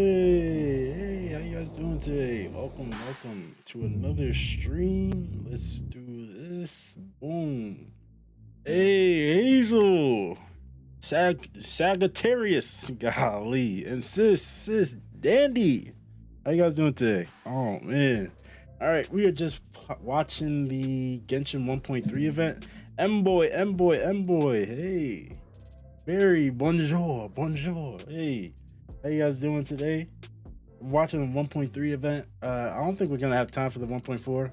Hey, how you guys doing today? Welcome to another stream. Let's do this. Boom. Hey, Hazel. Sagittarius, golly, and sis, Dandy. How you guys doing today? Oh man. All right, we are just watching the Genshin 1.3 event. M boy. Hey, Mary, bonjour. Hey, how you guys doing today? I'm watching the 1.3 event. I don't think we're gonna have time for the 1.4.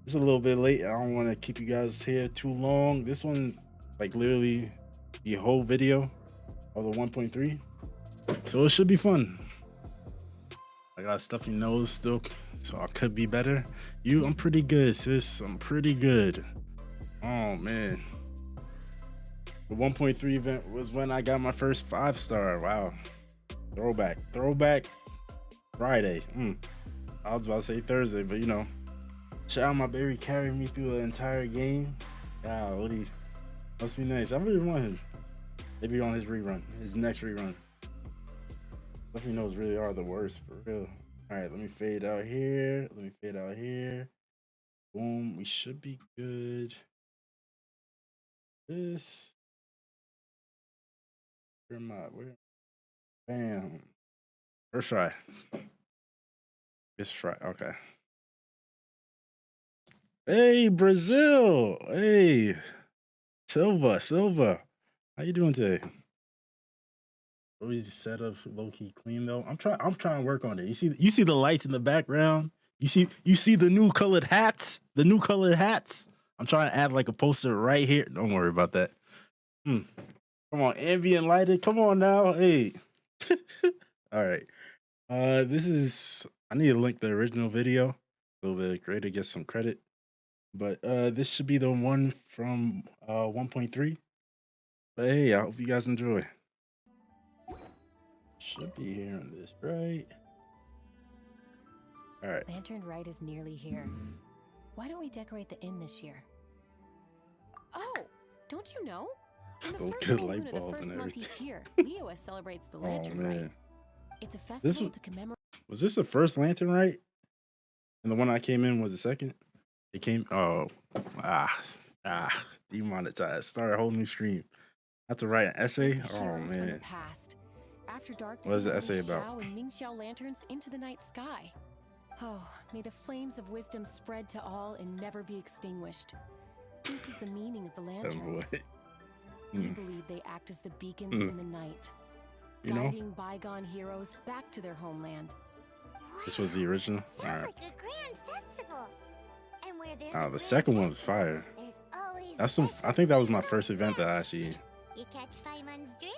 It's a little bit late. I don't want to keep you guys here too long. This one's like literally the whole video of the 1.3, so it should be fun. I got a stuffy nose still, so I could be better. I'm pretty good, sis. I'm pretty good. Oh man. The 1.3 event was when I got my first 5-star. Wow. Throwback Friday. I was about to say Thursday, but you know, shout out my baby carrying me through the entire game. Golly, must be nice. I really want him. Maybe on his next rerun. Stuffy nose really are the worst, for real. All right, let me fade out here. Boom, we should be good. This. Where am I? Bam. First try. Just try. Okay. Hey, Brazil. Hey, Silva. How you doing today? Always set up low key clean though. I'm trying to work on it. You see the lights in the background. You see the new colored hats. I'm trying to add like a poster right here. Don't worry about that. Come on, ambient lighted. Come on now. Hey. All right. This is. I need to link the original video so the creator gets some credit. But this should be the one from 1.3. But hey, I hope you guys enjoy. Should be hearing this, right? All right. Lantern Rite is nearly here. Why don't we decorate the inn this year? Oh, don't you know? In the first full moon of the first month each year, Leo celebrates the Lantern Rite. It's a festival to commemorate. Was this the first Lantern Rite? And the one I came in was the second? It came. Demonetized. Start a whole new stream. I have to write an essay. Oh man. After dark, what is the essay about? Xiao and Mingxiao lanterns into the night sky. Oh, may the flames of wisdom spread to all and never be extinguished. This is the meaning of the lanterns. We believe they act as the beacons in the night, guiding bygone heroes back to their homeland. This was the original. All right. Like a grand festival. And where there's the second one was fire. That's I think that was my first event that I actually. You catch Paimon's drift?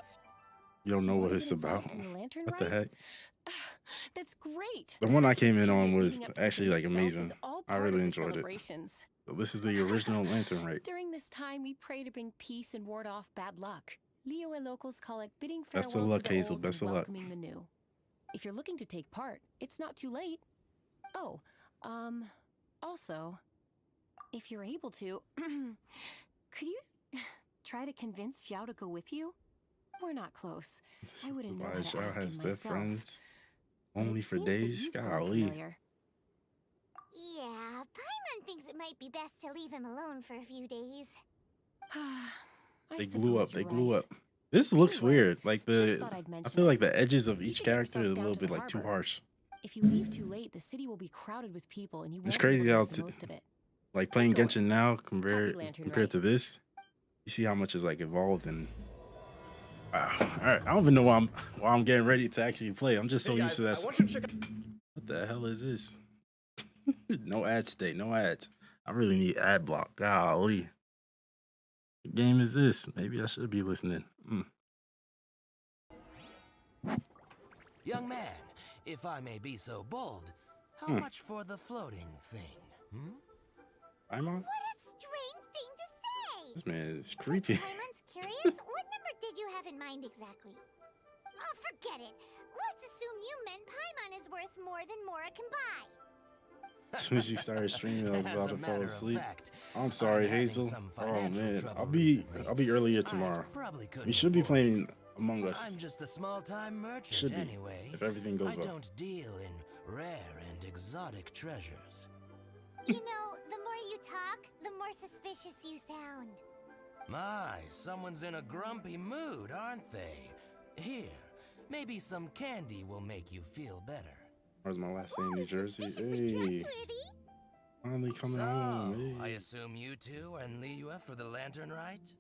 You don't know what it's about. What the heck? That's great. The one I came in on was actually like amazing. I really enjoyed it. So this is the original Lantern Rite. During this time, we pray to bring peace and ward off bad luck. Liyue locals call it bidding farewell Best of luck, to the Hazel. old Best and of luck. welcoming the new. If you're looking to take part, it's not too late. Oh, also, if you're able to, could you try to convince Xiao to go with you? We're not close. I wouldn't know how to Xiao ask has him their myself. friends only for days. Golly. Yeah, Paimon thinks it might be best to leave him alone for a few days. They glue up. This looks weird. Like I feel like the edges of each character is a little bit like too harsh. If you leave too late, the city will be crowded with people, and you won't It's crazy be able how to make the most of it. like playing Genshin now compared to this. You see how much is like evolved and. Wow. All right. I don't even know why I'm getting ready to actually play. I'm just so used to that. What the hell is this? No ads today. No ads. I really need ad block. Golly. What game is this? Maybe I should be listening. Young man, if I may be so bold, how much for the floating thing? I'm on. What a strange thing to say! This man is creepy. Paimon's curious. What number did you have in mind exactly? Oh, forget it. Let's assume you meant Paimon is worth more than Mora can buy. As soon as you started streaming, I was about to fall asleep. I'm sorry, Hazel. Oh man, I'll be earlier tomorrow. We should be playing Among Us. I'm just a small-time merchant Should be, anyway. if everything goes I well. don't deal in rare and exotic treasures. You know, the more you talk, the more suspicious you sound. My, someone's in a grumpy mood, aren't they? Here, maybe some candy will make you feel better. Where's my last name? New Jersey. Suspiciously Hey, trustworthy. finally coming So, home. I Hey. assume you two are in Liyue for the lantern rite?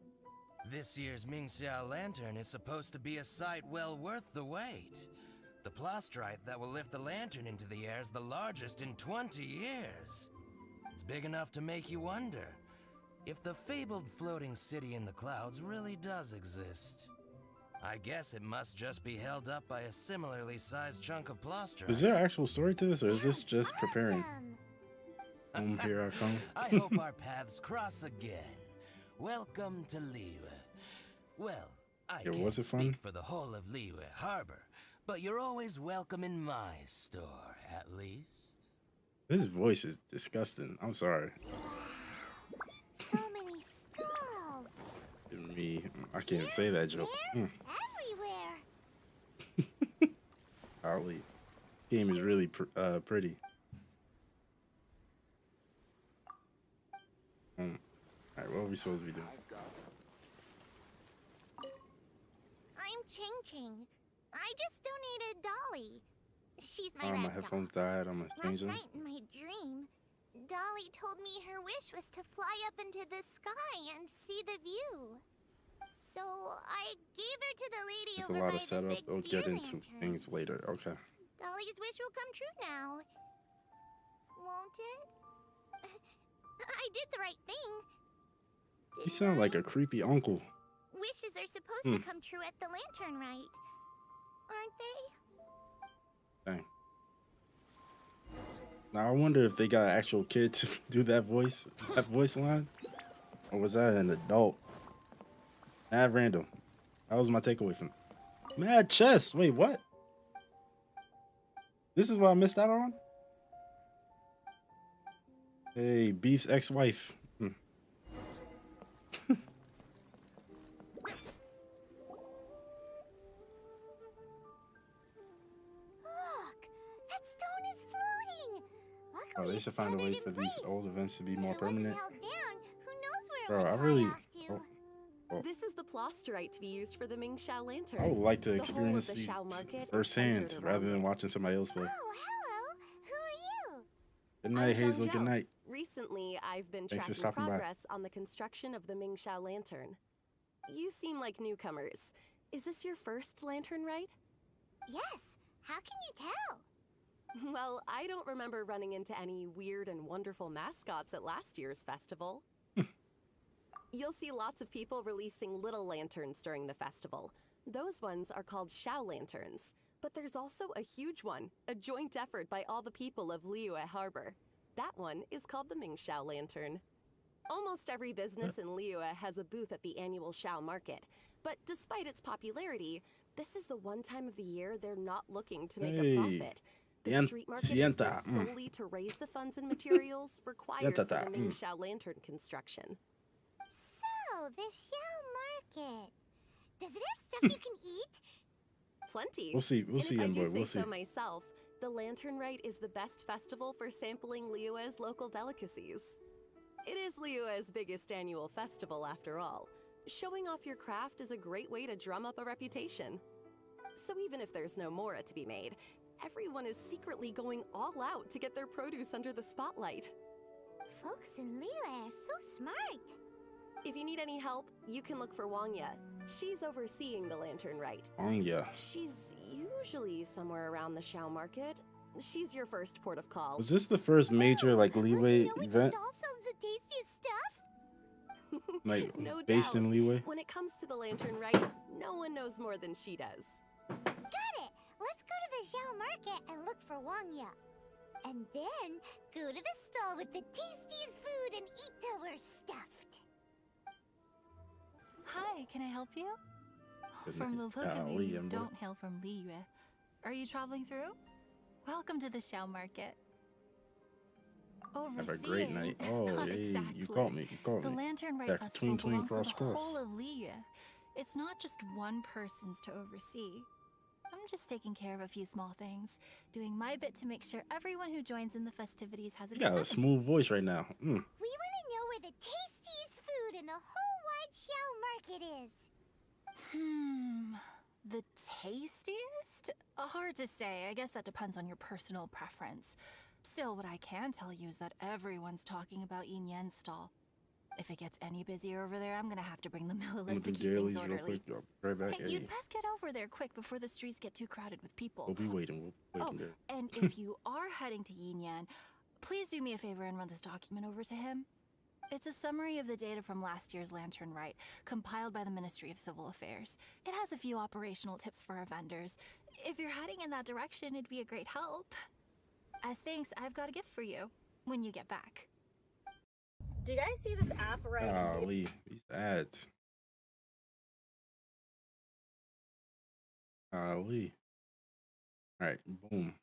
This year's Mingxiao lantern is supposed to be a sight well worth the wait. The plastrite that will lift the lantern into the air is the largest in 20 years. It's big enough to make you wonder if the fabled floating city in the clouds really does exist. I guess it must just be held up by a similarly sized chunk of plastrite. Is there an actual story to this, or is this just preparing? Awesome. Here I come. I hope our paths cross again. Welcome to Liyue. Well, I Yeah, can't was it fun? speak for the whole of Liyue Harbor, but you're always welcome in my store, at least. This voice is disgusting. I'm sorry. So many stalls. Me, I can't say that joke. There, everywhere. Golly. Game is really pretty. Alright, what are we supposed to be doing? I'm Ching Ching. I just donated Dolly. She's my My rag doll. headphones died. I'm gonna change Last them. night in my dream, Dolly told me her wish was to fly up into the sky and see the view. So I gave her to the lady It's a over lot by of the setup. big We'll deer get into lantern. things later. Okay. Dolly's wish will come true now. Won't it? I did the right thing. You Didn't sound I? like a creepy uncle. Wishes are supposed to come true at the lantern rite, aren't they? Dang. Now I wonder if they got an actual kid to do that voice line, or was that an adult? Mad random. That was my takeaway from it. Mad chest. Wait, what? This is what I missed out on? Hey, Beef's ex-wife. Look, that stone is floating. Luckily, Oh, they it's should find a way tethered for in these place. old events to be If more it wasn't permanent. held down, who knows where Bro, it would I fly really. off to. Oh, This is the plasterite to be used for the Mingxiao lantern. I would like to The whole of experience the these Shao market is firsthand centered rather around than it. watching somebody else play. Oh, hello. Who are you? Good night, I'm Hazel. Zhang Good Zhao. night. Recently, I've been Thanks for tracking stopping by. progress on the construction of the Mingxiao lantern. You seem like newcomers. Is this your first lantern rite? Yes. How can you tell? Well, I don't remember running into any weird and wonderful mascots at last year's festival. You'll see lots of people releasing little lanterns during the festival. Those ones are called Shao lanterns. But there's also a huge one, a joint effort by all the people of Liyue Harbor. That one is called the Mingxiao lantern. Almost every business in Liyue has a booth at the annual Shao market. But despite its popularity, this is the one time of the year they're not looking to make Hey, a profit. The Sien- street market sienta, exists solely to raise the funds and materials required for the Siéntate, Mingxiao lantern construction. So, the Shao Market. Does it have stuff you can eat? Plenty. We'll see. We'll And see, if I young do boy. say We'll see. so myself, the Lantern Rite is the best festival for sampling Liyue's local delicacies. It is Liyue's biggest annual festival, after all. Showing off your craft is a great way to drum up a reputation. So even if there's no mora to be made, everyone is secretly going all out to get their produce under the spotlight. Folks in Liyue are so smart. If you need any help, you can look for Wangya. She's overseeing the Lantern Rite. Yeah. She's usually somewhere around the Shao market. She's your first port of call. Was this the first major like Does she leeway know which event? stall sells the tastiest stuff? Like No based doubt. in leeway? When it comes to the Lantern Rite, no one knows more than she does. Got it. Let's go to the Xiao market and look for Wangya. And then go to the stall with the tastiest food and eat till we're stuffed. Hi, can I help you? Good From the night. look of you, Golly, you Ember. don't hail from Liyue. Are you traveling through? Welcome to the Xiao market. Have a great Overseeing? night. Oh, Not hey, exactly. you caught me. You caught The me. Lantern Rite That Festival tween, tween, belongs to cross, the whole cross. of Liyue. It's not just one person's to oversee. I'm just taking care of a few small things, doing my bit to make sure everyone who joins in the festivities has a You good got time. a smooth voice right now. We want to know where the tastiest food in the whole wide Xiao market is. The tastiest? Hard to say. I guess that depends on your personal preference. Still, what I can tell you is that everyone's talking about Yin Yan's stall. If it gets any busier over there, I'm gonna have to bring the I'm gonna Millilith to do keep things dailies real orderly. quick. I'll be right back. Hey, Hey, you'd best get over there quick before the streets get too crowded with people. we'll be waiting. We'll be waiting there. And if you are heading to Yin Yan, please do me a favor and run this document over to him. It's a summary of the data from last year's Lantern Rite, compiled by the Ministry of Civil Affairs. It has a few operational tips for our vendors. If you're heading in that direction, it'd be a great help. As thanks, I've got a gift for you when you get back. Do you guys see this app right here? Golly, these ads. Golly. All right, boom.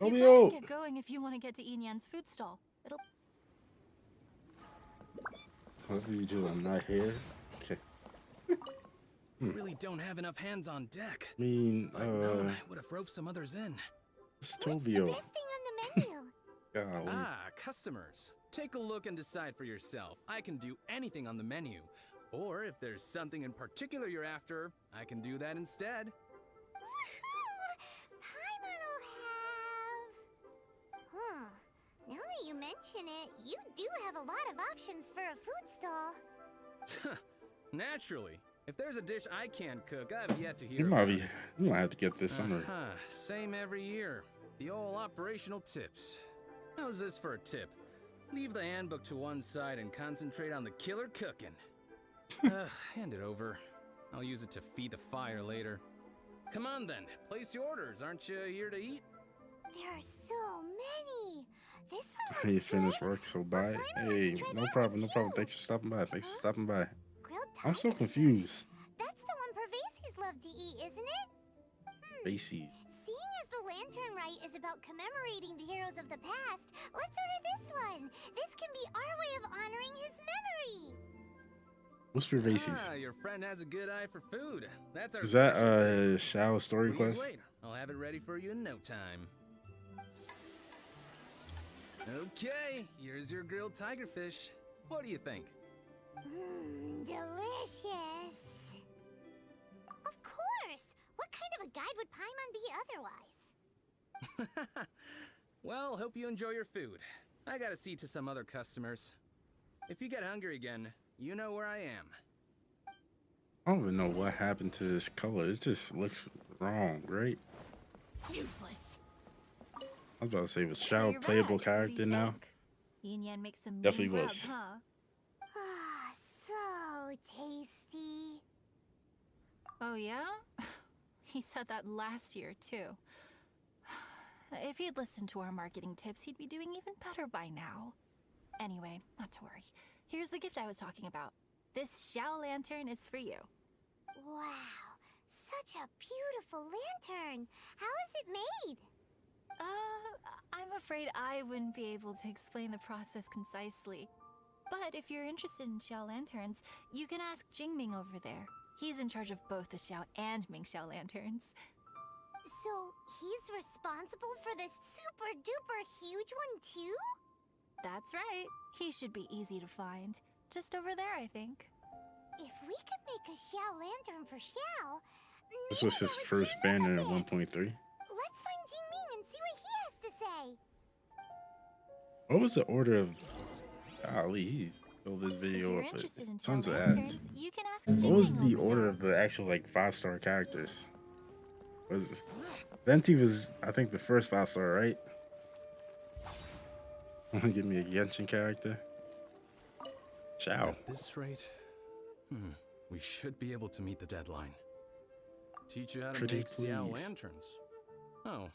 You Obio! better get going if you want to get to Yin Yan's food stall. It'll Whatever you do, I'm not here. Okay. Really don't have enough hands on deck. I mean, If I'd known, I would have roped some others in. it's What's the Tobio. best thing on the menu? Golly. Ah, customers. Take a look and decide for yourself. I can do anything on the menu. Or if there's something in particular you're after, I can do that instead. Woohoo! Paimon will have... Huh. Now that you mention it, you do have a lot of options for a food stall. Naturally. If there's a dish I can't cook, I've yet to hear You might about. you might have to get this summer. Same every year. The old operational tips. How's this for a tip? Leave the handbook to one side and concentrate on the killer cooking. Hand it over. I'll use it to feed the fire later. Come on then, place your orders. Aren't you here to eat? There are so many. This one Hey, looks finish good. work, so bye. Paimon wants Hey, to try no that problem, no one problem. too. Thanks for stopping by. Thanks for Huh? stopping by. Grilled I'm so tiger confused. fish. That's the one Pervasives love to eat, isn't it? Basie. Seeing as the Lantern Rite is about commemorating the heroes of the past, let's order this one. This can be our way of honoring his memory. What's Pervasives? Ah, your friend has a good eye for food. That's our Is that specialty. Shao story Please quest? wait. I'll have it ready for you in no time. Okay, here's your grilled tigerfish. What do you think? Mmm, delicious. Of course. What kind of a guide would Paimon be otherwise? Well, hope you enjoy your food. I gotta see to some other customers. If you get hungry again, you know where I am. I don't even know what happened to this color. It just looks wrong, right? useless. I was about to say, was So Shao a you're playable back. What do character you now? think? Yin Yan makes some Definitely mean grub, was. huh? Ah, so tasty. Oh yeah? He said that last year too. If he'd listened to our marketing tips, he'd be doing even better by now. Anyway, not to worry. Here's the gift I was talking about. This Xiao lantern is for you. Wow, such a beautiful lantern. How is it made? I'm afraid I wouldn't be able to explain the process concisely. But if you're interested in Xiao lanterns, you can ask Jingming over there. He's in charge of both the Xiao and Mingxiao lanterns. So he's responsible for this super duper huge one too? That's right. He should be easy to find. Just over there, I think. If we could make a Xiao lantern for Xiao, This maybe was his that would first cheer them banner up at a bit. 1.3. Let's find Jingming and see what he has to say. What was the order of... Golly, he filled this If video you're up with interested in Xiao tons of lanterns, ads. you can ask Jingming What was the over order there. of the actual, like, 5-star characters? Was this? Venti was, I think, the first 5-star, right? Wanna give me a Genshin character? Ciao. At this rate, we should be able to meet the deadline. Teach you how to Pretty make Xiao please. lanterns. Oh,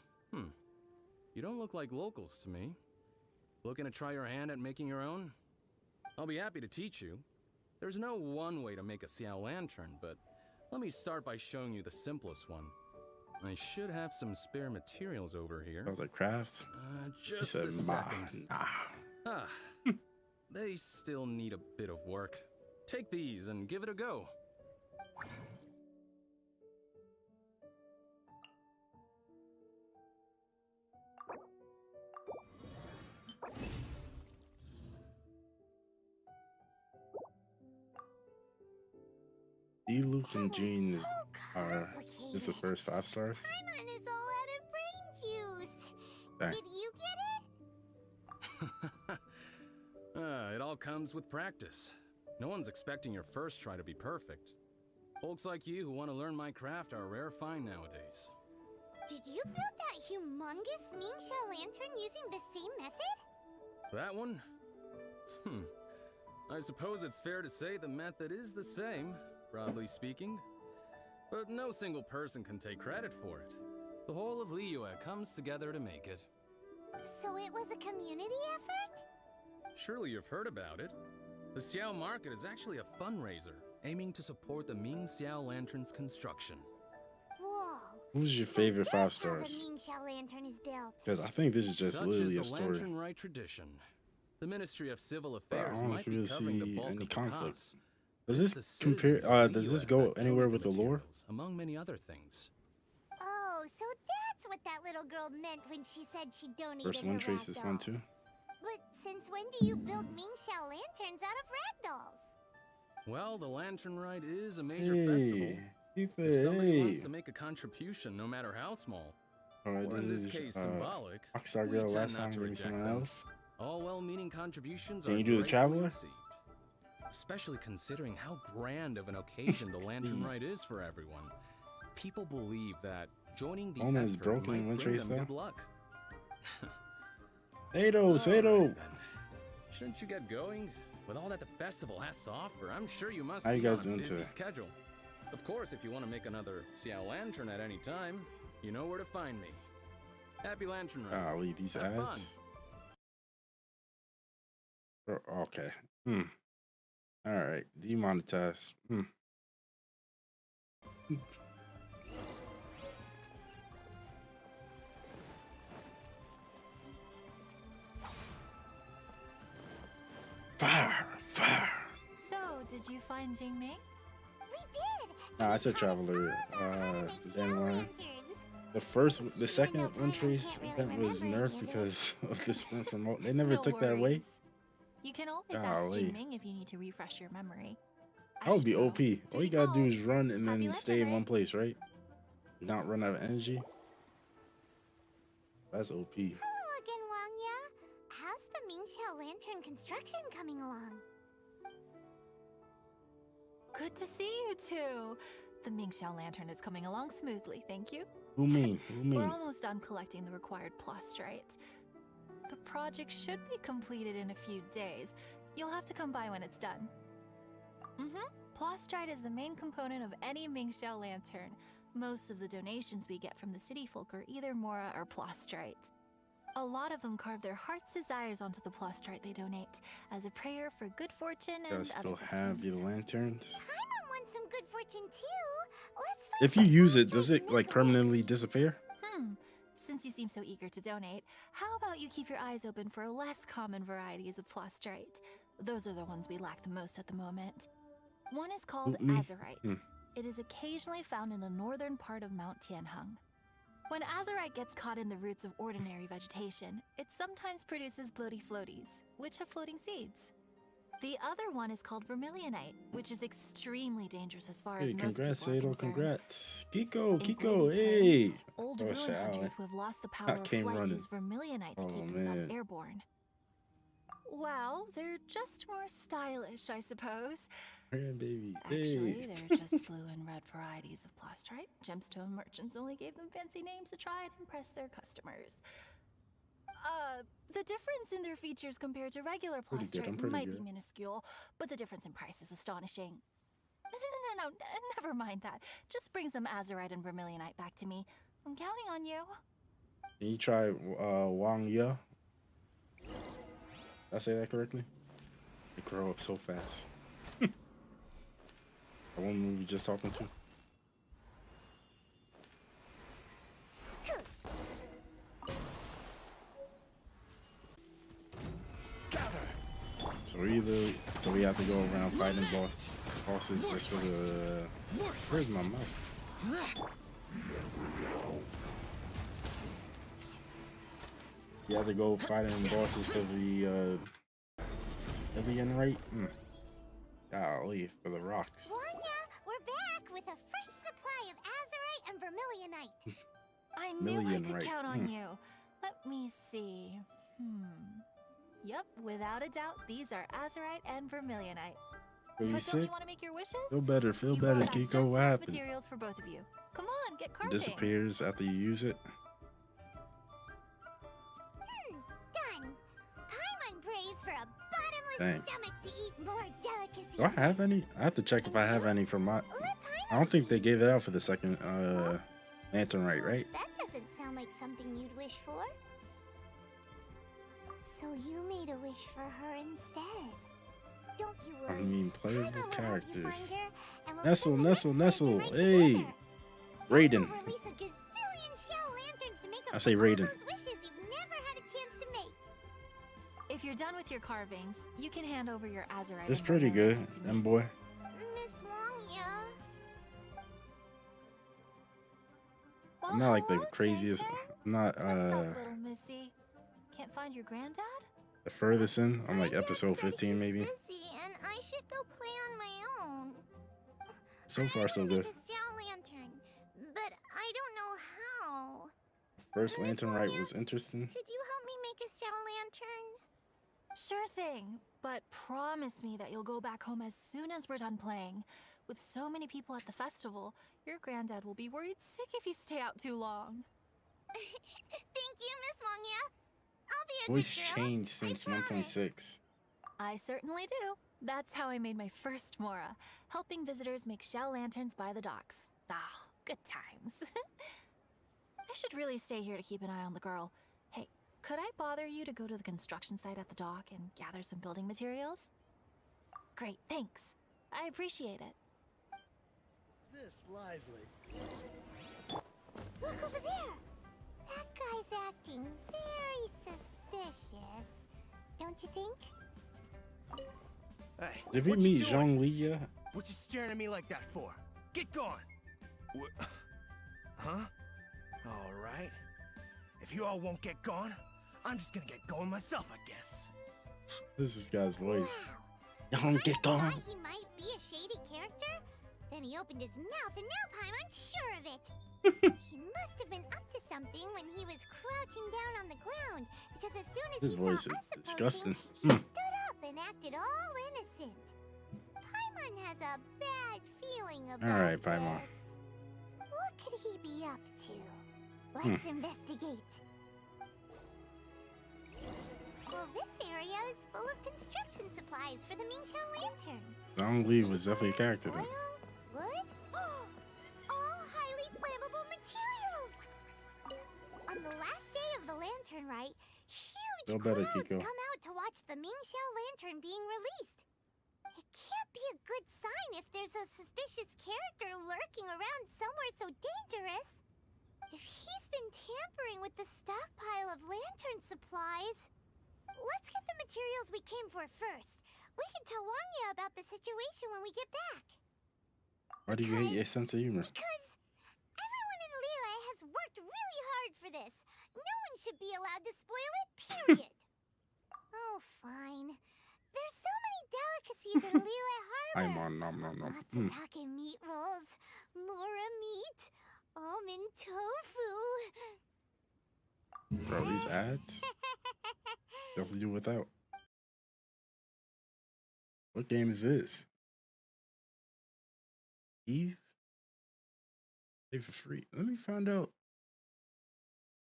You don't look like locals to me. Looking to try your hand at making your own? I'll be happy to teach you. There's no one way to make a Xiao lantern, but let me start by showing you the simplest one. I should have some spare materials over here. I was like, craft? He Just said, a ma, second. nah. Ah, they still need a bit of work. Take these and give it a go. Luke and That was Jean is so the complicated. first 5 stars. Paimon is all out of brain juice. Dang. Did you get it? It all comes with practice. No one's expecting your first try to be perfect. Folks like you who want to learn my craft are a rare find nowadays. Did you build that humongous Mingxiao lantern using the same method? That one? I suppose it's fair to say the method is the same, broadly speaking. But no single person can take credit for it. The whole of Liyue comes together to make it. So it was a community effort? Surely you've heard about it. The Xiao Market is actually a fundraiser, aiming to support the Ming Xiao Lantern's construction. Whoa. Who's your So favorite 5 that's how the stars? Mingxiao lantern is built. Because I think this is just Such literally a is the story. Lantern Rite tradition. The Ministry of Civil But I Affairs don't might be really covering the see bulk any of the conflict. costs. Does It's this the compare? citizens of Does this Liyue go that anywhere donate with the lore? materials, among many other things? Oh, so that's what that little girl meant when she said she donated First her one trace is fun ragdoll. too. But since when do you build Mingxiao lanterns out of ragdolls? Well, the Lantern Rite is a major festival. If somebody Hey, wants to make a contribution, no matter how small, Alright, or in this this case is symbolic, Rockstar we Girl tend last not time to gave me reject someone them. else. All well-meaning contributions Can are you do the gratefully Traveler? received. Especially considering how grand of an occasion the Lantern Rite is for everyone. People believe that joining the Omen is effort broken in might one bring trace them though. good luck. Sado, Sado. Alright then. Shouldn't you get going? With all that the festival has to offer, I'm sure you must How you be guys on a doing busy today? schedule. Of course, if you want to make another Xiao Lantern at any time, you know where to find me. Happy Lantern Rite. Golly, these Have fun. ads. Okay. All right. Demonetize. Fire, fire. So, did you find Jingming? We did. Nah, I And said we taught us Traveler. all about how to make Then Xiao one. lanterns. The second though one Paimon trace can't that really was remember any nerfed of it. because of the sprint promote. They never No took that away. worries. You can always ask Golly. Jingming if you need to refresh your memory. That would be should go. OP. All Duty you gotta do calls. is run and Happy then stay in Lantern one Rite. place, right? Not run out of energy. That's OP. Hello again, Wangya. How's the Mingxiao lantern construction coming along? Good to see you two. The Mingxiao lantern is coming along smoothly, thank you. Who mean? Who We're mean? almost done collecting the required plastrite. The project should be completed in a few days. You'll have to come by when it's done. Plastrite is the main component of any Mingxiao lantern. Most of the donations we get from the city folk are either Mora or plastrite. A lot of them carve their heart's desires onto the plastrite they donate as a prayer for good fortune You and gotta other still have your blessings. lanterns. Paimon wants some good fortune too. Let's find If you some use it, plastrite does it and like make a permanently wish. disappear? Since you seem so eager to donate, how about you keep your eyes open for less common varieties of plastrite? Those are the ones we lack the most at the moment. One is called Me? azurite. It is occasionally found in the northern part of Mount Tianheng. When azurite gets caught in the roots of ordinary vegetation, it sometimes produces bloaty floaties, which have floating seeds. The other one is called vermilionite, which is extremely dangerous as far as Hey, most congrats, people are Sado, concerned. congrats. Kiko, In Kiko, Gleaming hey. Plains, old Oh, ruin shit, hunters Alex. who have lost the I power of came flight running. use vermilionite to Oh, keep themselves man. airborne. Well, they're just more stylish, I suppose. Grandbaby, Actually, hey. they're just blue and red varieties of plastrite. Gemstone merchants only gave them fancy names to try and impress their customers. The difference in their features compared to regular Pretty good, I'm plastrite pretty might good. be minuscule, but the difference in price is astonishing. No, never mind that. Just bring some azurite and vermilionite back to me. I'm counting on you. Can you try Wang Ye? Did I say that correctly? They grow up so fast. That one movie just talking to. So So we have to go around fighting bosses just for the. Where's my mouse? You have to go fighting bosses for the alien, right? Golly, for the rocks. Wanya, we're back with a fresh supply of azurite and vermilionite. I knew I could Vermilionite, count on you. Let me see. Yep, without a doubt, these are azurite and vermilionite. Are you But don't sick? you want to make your wishes? Feel better, You brought back Kiko. just What enough happened? materials for both of you. Come on, get It carving. disappears after you use it. Done. Paimon prays for a bottomless Dang. stomach to eat more delicacies. Do I have any? I have to check if I have any for my. Let I don't think they gave it out for the second lantern, right? That doesn't sound like something you'd wish for. So you made a wish for her instead. Don't you worry. I mean, playable Paimon will help you characters. find her, and we'll Nestle, spend the Nestle, next Nestle. lantern right Hey, together. Raiden. We'll release a gazillion shell lanterns to make up I say for all Raiden. those wishes you've never had a chance to make. If you're done with your carvings, you can hand over your azurite. It's and pretty good, vermilionite to me. boy. Miss Wangya. Well, I'm not like the hello, craziest. Ginger. I'm not What's up, little missy? Can't find your granddad? the furthest in. I'm like My dad episode said 15 he's maybe. busy and I should go play on my own. So I far so wanna good. make a shell lantern, but I don't know how. First Miss lantern right Wanya, was interesting. Could you help me make a shell lantern? Sure thing, but promise me that you'll go back home as soon as we're done playing. With so many people at the festival, your granddad will be worried sick if you stay out too long. Thank you, Miss Wangya. I'll be a Voice good girl. changed I since promise. 1.6. I certainly do. That's how I made my first Mora, helping visitors make shell lanterns by the docks. Ah, good times. I should really stay here to keep an eye on the girl. Hey, could I bother you to go to the construction site at the dock and gather some building materials? Great, thanks. I appreciate it. This lively. Look over there. That guy's acting very suspicious. Don't you think? Hey, Did we what you meet doing? Zhongli yet? What you staring at me like that for? Get going! Huh? All right. If you all won't get gone, I'm just gonna get going myself, I guess. This is this guy's voice. Wow. Y'all get Paimon gone. thought he might be a shady character. Then he opened his mouth, and now Paimon's sure of it. He must have been up to something when he was crouching down on the ground. Because as soon as His he voice saw is us approaching, disgusting. he stood up and acted all innocent. Paimon has a bad feeling about All right, Paimon. this. What could he be up to? Let's investigate. Well, this area is full of construction supplies for the Mingqiao lantern. Zhongli was definitely a character then. Oil, wood, all highly flammable materials. On the last day of the lantern rite, huge Feel better, crowds Kiko. come out to watch the Mingqiao lantern being released. It can't be a good sign if there's a suspicious character lurking around somewhere so dangerous. If he's been tampering with the stockpile of lantern supplies, let's get the materials we came for first. We can tell Wangya about the situation when we get back. Why do you hate your sense of humor? Because everyone in Liyue has worked really hard for this. No one should be allowed to spoil it, period. Oh, fine. There's so many delicacies in Liyue Harbor. I'm on nom nom nom. Matsutake meat rolls, Mora meat, almond tofu. Bro, these ads? Definitely do without. What game is this? Eve? Pay for free. Let me find out.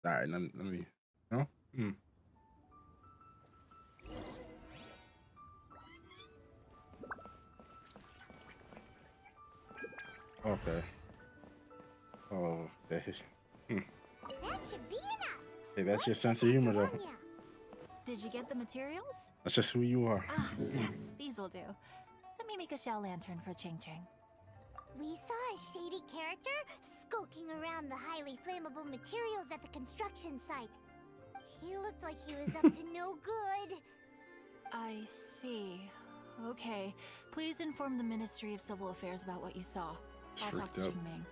Alright, let me. No? Okay. Oh, okay. That should be enough. Hey, that's your Let's sense get of back humor, to though. Wangya. Did you get the materials? That's just who you are. Ah, yes, these will do. Let me make a shell lantern for Ching Ching. We saw a shady character skulking around the highly flammable materials at the construction site. He looked like he was up to no good. I see. Okay. Please inform the Ministry of Civil Affairs about what you saw. I'll talk to Jingming.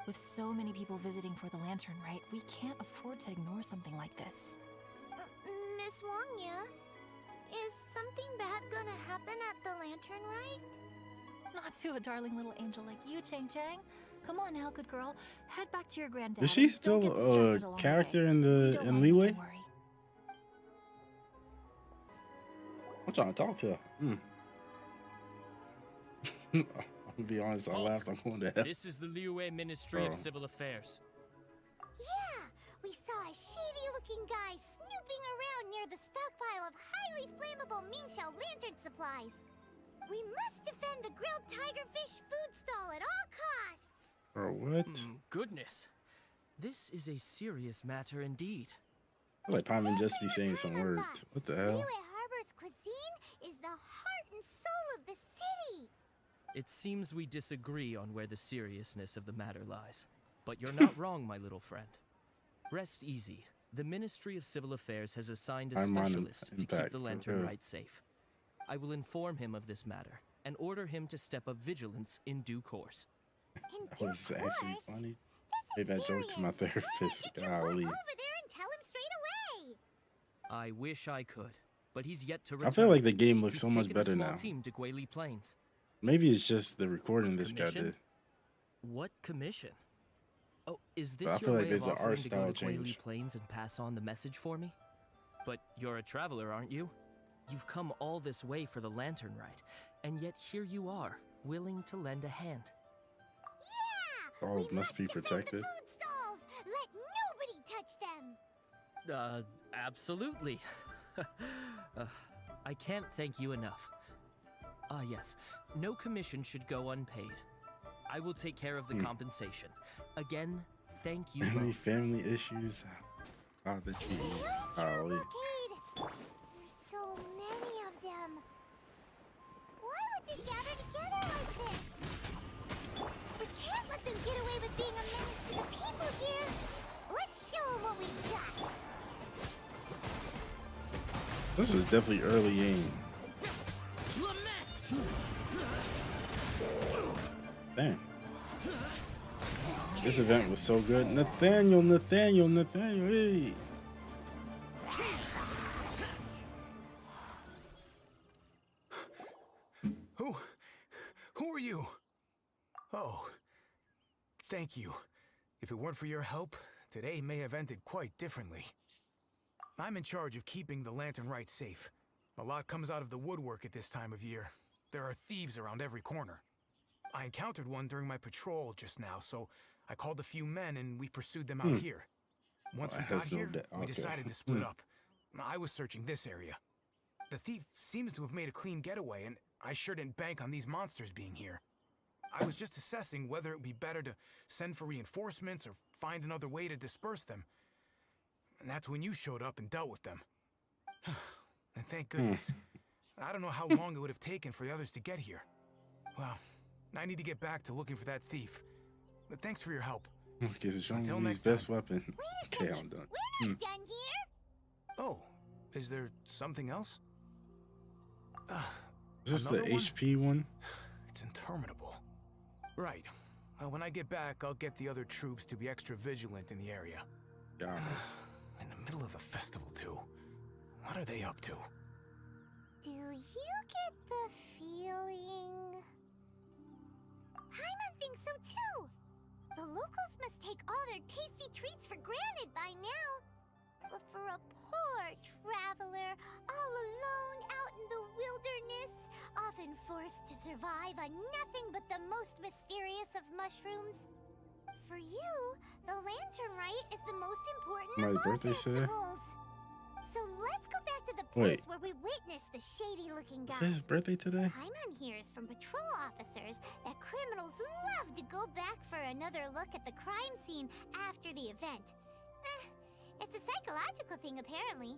With so many people visiting for the Lantern Rite, we can't afford to ignore something like this. Miss Wangya, is something bad gonna happen at the Lantern Rite? Not to a darling little angel like you, Chang Chang. Come on now, good girl. Head back to your granddad. Is she still a character in Leeway? I'm trying to talk to her. I'll be honest, I laughed. I'm going to hell. This is the Liyue Ministry of Civil Affairs. Yeah, we saw a shady-looking guy snooping around near the stockpile of highly flammable Mingxiao lantern supplies. We must defend the grilled tigerfish food stall at all costs. Bro, what? Goodness, this is a serious matter indeed. I feel like Paimon just be saying some words. What the hell? Liyue Harbor's cuisine is the heart and soul of the city. It seems we disagree on where the seriousness of the matter lies. But you're not wrong, my little friend. Rest easy. The Ministry of Civil Affairs has assigned a specialist to keep the Lantern Rite safe. I will inform him of this matter and order him to step up vigilance in due course. That was actually funny. Maybe I joked to my therapist. Golly. Over there and tell him straight away. I wish I could, but he's yet to return. I feel like the game looks so much better now. Team to Guili Plains. Maybe it's just the recording this guy did. What commission? Oh, is But this I feel your like way there's of an offering art to go style to Guili change. Plains and pass on the message for me? But you're a traveler, aren't you? You've come all this way for the Lantern Rite, and yet here you are, willing to lend a hand. Yeah! Stalls must be protected. The food stalls! Let nobody touch them! Absolutely. I can't thank you enough. Ah, yes. No commission should go unpaid. I will take care of the compensation. Again, thank you Any both. family issues? Oh, the cheating. Golly. There's so many of them. Why would they gather together like this? We can't let them get away with being a menace to the people here. Let's show them what we've got. This was definitely early game. Damn. This event was so good. Nathaniel, hey. Who are you? Oh, thank you. If it weren't for your help, today may have ended quite differently. I'm in charge of keeping the Lantern Rite safe. A lot comes out of the woodwork at this time of year. There are thieves around every corner. I encountered one during my patrol just now, so I called a few men and we pursued them out here. Once we got here, we decided to split up. I was searching this area. The thief seems to have made a clean getaway, and I sure didn't bank on these monsters being here. I was just assessing whether it would be better to send for reinforcements or find another way to disperse them. And that's when you showed up and dealt with them. And thank goodness. I don't know how long it would have taken for the others to get here. Well, I need to get back to looking for that thief. But thanks for your help. Okay, so show me his best weapon. Okay, I'm done. We're not done here. Oh, is there something else? Is this the HP one? It's interminable. Right. Well, when I get back, I'll get the other troops to be extra vigilant in the area. Got it. In the middle of the festival, too. What are they up to? Do you get the feeling... Paimon thinks so too! The locals must take all their tasty treats for granted by now. But for a poor traveler, all alone out in the wilderness, often forced to survive on nothing but the most mysterious of mushrooms. For you, the Lantern Rite is the most important of all festivals. So let's go back to the place where we witnessed the shady-looking guy. Is his birthday today? Paimon hears from patrol officers that criminals love to go back for another look at the crime scene after the event. It's a psychological thing, apparently.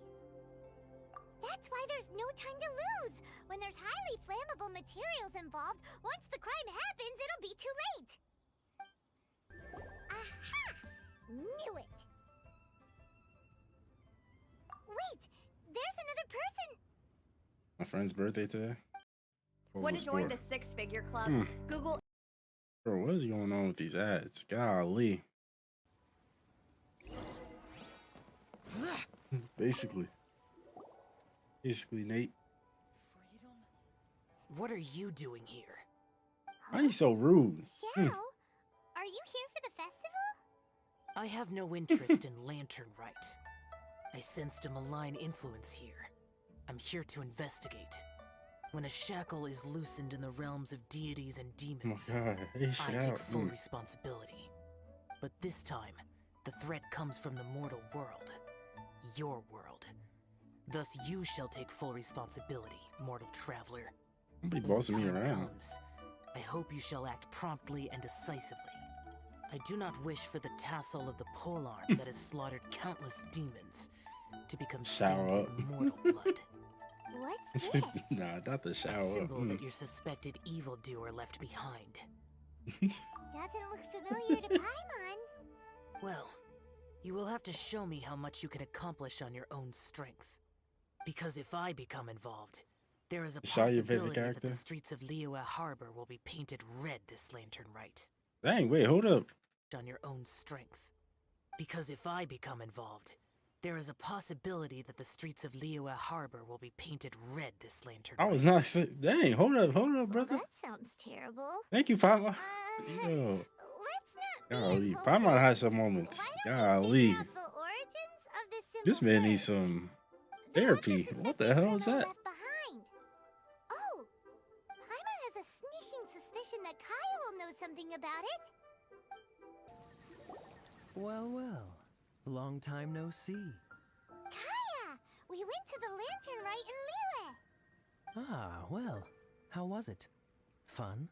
That's why there's no time to lose. When there's highly flammable materials involved, once the crime happens, it'll be too late. Aha! Knew it! Wait! There's another person! My friend's birthday today. Want to join the six-figure club? Google. Bro, what is going on with these ads? Golly. Basically, Nate. Freedom? What are you doing here? Why are you so rude? Xiao, are you here for the festival? I have no interest in Lantern Rite. I sensed a malign influence here. I'm here to investigate. When a shackle is loosened in the realms of deities and demons, Oh my God. Hey, I take full responsibility. But this time, the threat comes from the mortal world. Your world. Thus you shall take full responsibility, mortal traveler. Don't be bossing me around. Comes, I hope you shall act promptly and decisively. I do not wish for the tassel of the polearm that has slaughtered countless demons to become stained with mortal blood. What's this? Nah, not the shower. A symbol that your suspected evildoer left behind. Doesn't look familiar to Paimon. Well, you will have to show me how much you can accomplish on your own strength. Because if I become involved, there is a possibility that the streets of Liyue Harbor will be painted red this Lantern Rite. Dang, wait, hold up. On your own strength. Because if I become involved, there is a possibility that the streets of Liyue Harbor will be painted red this Lantern Rite. I was not. Dang, hold up, brother. Well, that sounds terrible. Thank you, Paimon. Yo. Golly, Paimon had some moments. Golly. This man needs some therapy. What the hell is that? Oh, Paimon has a sneaking suspicion that Kaya will know something about it. Well, well. Long time no see. Kaya! We went to the Lantern Rite in Liyue. Ah, well. How was it? Fun?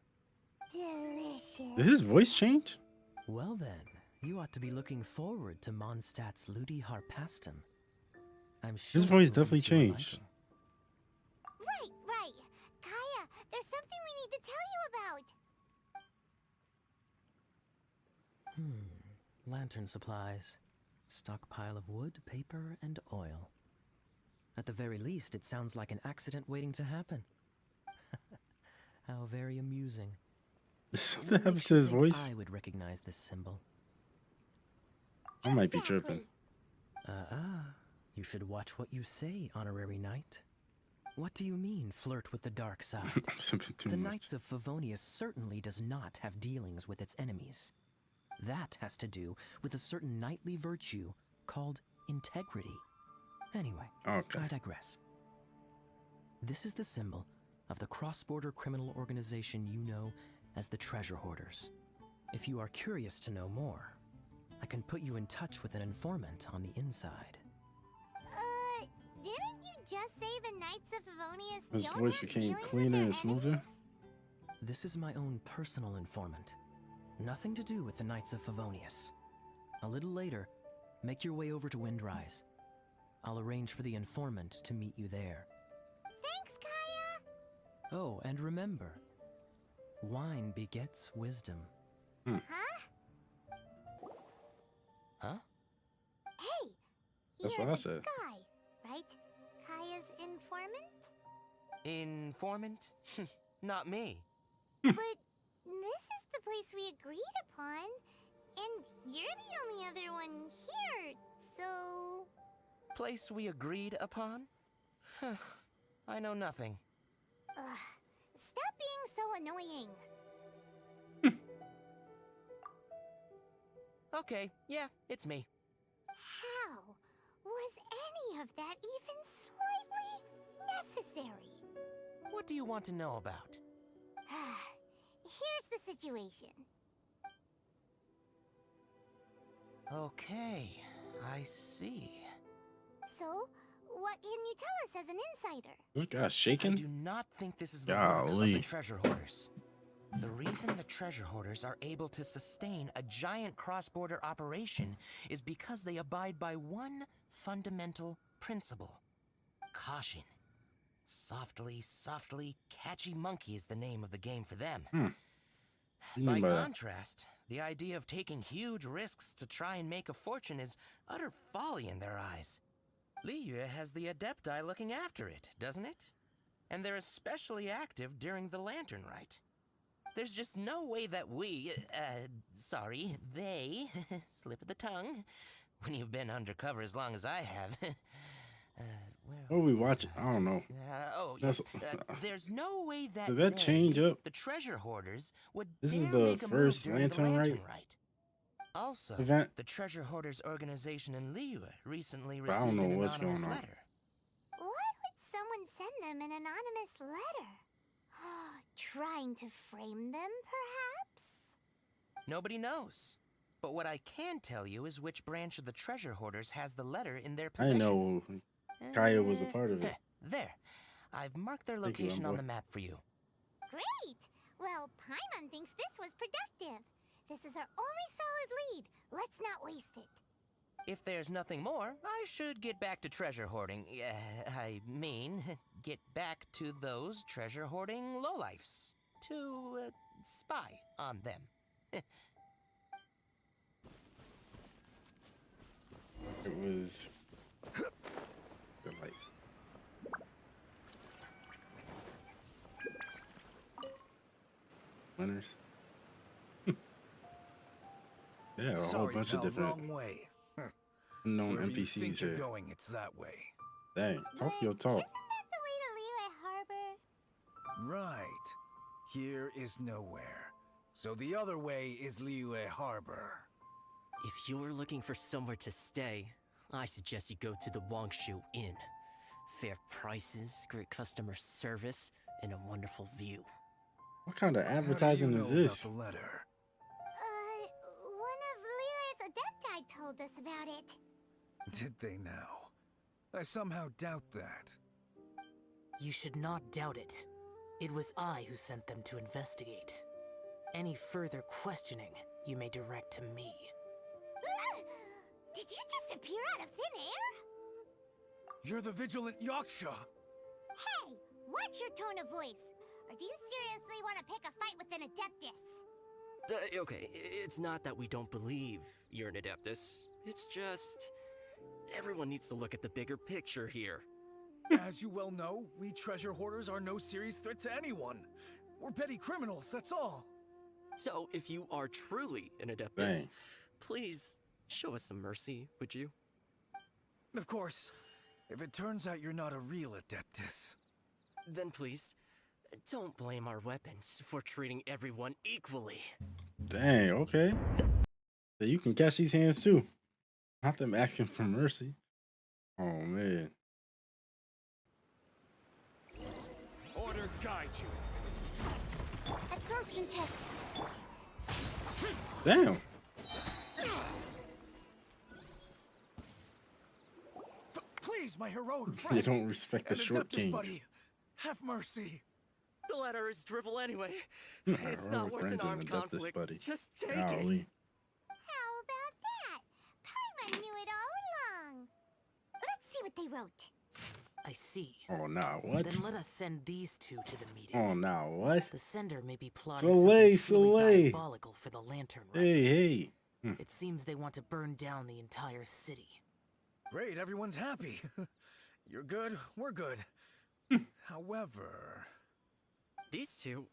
Delicious. Did his voice change? Well then, you ought to be looking forward to Mondstadt's Ludi Harpastum. I'm sure his voice definitely changed. Right. Kaya, there's something we need to tell you about. Lantern supplies. Stockpile of wood, paper, and oil. At the very least, it sounds like an accident waiting to happen. How very amusing. Something happened to his voice? I would recognize this symbol. I might be tripping. You should watch what you say, honorary knight. What do you mean, flirt with the dark side? The Knights of Favonius certainly does not have dealings with its enemies. That has to do with a certain knightly virtue called integrity. Anyway, okay. I digress. This is the symbol of the cross-border criminal organization you know as the Treasure Hoarders. If you are curious to know more, I can put you in touch with an informant on the inside. Didn't you just say the Knights of Favonius His voice became cleaner and smoother? This is my own personal informant. Nothing to do with the Knights of Favonius. A little later, make your way over to Windrise. I'll arrange for the informant to meet you there. Thanks, Kaya! Oh, and remember, wine begets wisdom. Huh? Hey! That's you're what I the said. Guy, right? Kaya's informant? Informant? Not me. But this is the place we agreed upon, and you're the only other one here, so... Place we agreed upon? I know nothing. Stop being so annoying. Okay, yeah, it's me. How was any of that even slightly necessary? What do you want to know about? Here's the situation. Okay, I see. So, what can you tell us as an insider? This guy's shaking? I do not think this is the work of the Treasure Hoarders. The reason the Treasure Hoarders are able to sustain a giant cross-border operation is because they abide by one fundamental principle. Caution. Softly, catchy monkey is the name of the game for them. By contrast, the idea of taking huge risks to try and make a fortune is utter folly in their eyes. Liyue has the Adepti looking after it, doesn't it? and they're especially active during the Lantern Rite. There's just no way that they, slip of the tongue, when you've been undercover as long as I have. What are we watching? I don't know. There's no way that did that change up? The treasure hoarders would This dare is the make a move first during Lantern the Rite Also, event? the treasure hoarders organization in Liyue recently But I received don't know an what's anonymous going on. letter. Why would someone send them an anonymous letter? Trying to frame them, perhaps? Nobody knows. But what I can tell you is which branch of the treasure hoarders has the letter in their possession. I know Kaya was a part of it. There. I've marked their location on the map for you. Great! Well, Paimon thinks this was productive. This is our only solid lead. Let's not waste it. If there's nothing more, I should get back to treasure hoarding. I mean, get back to those treasure hoarding lowlifes. To spy on them. It was good life. Winners. Yeah, a whole bunch of different wrong way. unknown Wherever you NPCs think here. you're going, it's that way. Dang, talk your talk. Isn't that the way to Liyue Harbor? Right. Here is nowhere. So the other way is Liyue Harbor. If you're looking for somewhere to stay, I suggest you go to the Wangshu Inn. Fair prices, great customer service, and a wonderful view. What kind of advertising is this? The letter? One of Liyue's Adepti told us about it. Did they now? I somehow doubt that. You should not doubt it. It was I who sent them to investigate. Any further questioning, you may direct to me. Did you just appear out of thin air? You're the vigilant Yaksha! Hey! Watch your tone of voice! Or do you seriously want to pick a fight with an Adeptus? Okay, it's not that we don't believe you're an Adeptus. It's just... everyone needs to look at the bigger picture here. As you well know, we treasure hoarders are no serious threat to anyone. We're petty criminals, that's all. So, if you are truly an Adeptus, please show us some mercy, would you? Of course. If it turns out you're not a real Adeptus. Then please, don't blame our weapons for treating everyone equally. Dang, okay. So you can catch these hands too. Not them asking for mercy. Oh man. Order guide you. Absorption test. Damn. Please, my heroic They friend. don't respect the short Adeptus kings. buddy, have mercy. The letter is drivel anyway. It's not worth an armed conflict. Buddy. Just take Golly. it. How about that? Paimon knew it all along. Let's see what they wrote. I see. Oh, nah, what? Then let us send these two to the meeting. Oh, nah, what? The sender may be plotting Soleil, something truly Soleil. diabolical for the Lantern Rite. Hey. It seems they want to burn down the entire city. Great, everyone's happy. You're good, we're good. However... These two,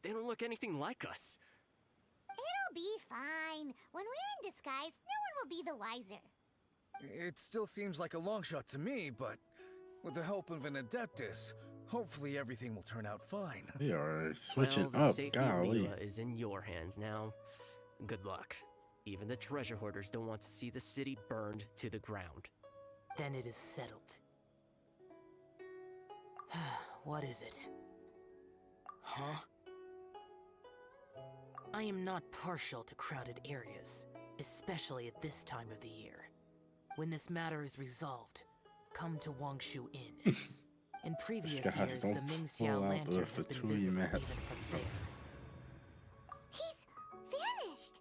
they don't look anything like us. It'll be fine. When we're in disguise, no one will be the wiser. It still seems like a long shot to me, but with the help of an Adeptus, hopefully everything will turn out fine. They are switching well, the up. safety of Golly. Mila is in your hands now. Good luck. Even the treasure hoarders don't want to see the city burned to the ground. Then it is settled. What is it? Huh? I am not partial to crowded areas, especially at this time of the year. When this matter is resolved, come to Wangshu Inn. In previous years, the Mingxiao Lantern has been visible even from there. He's vanished!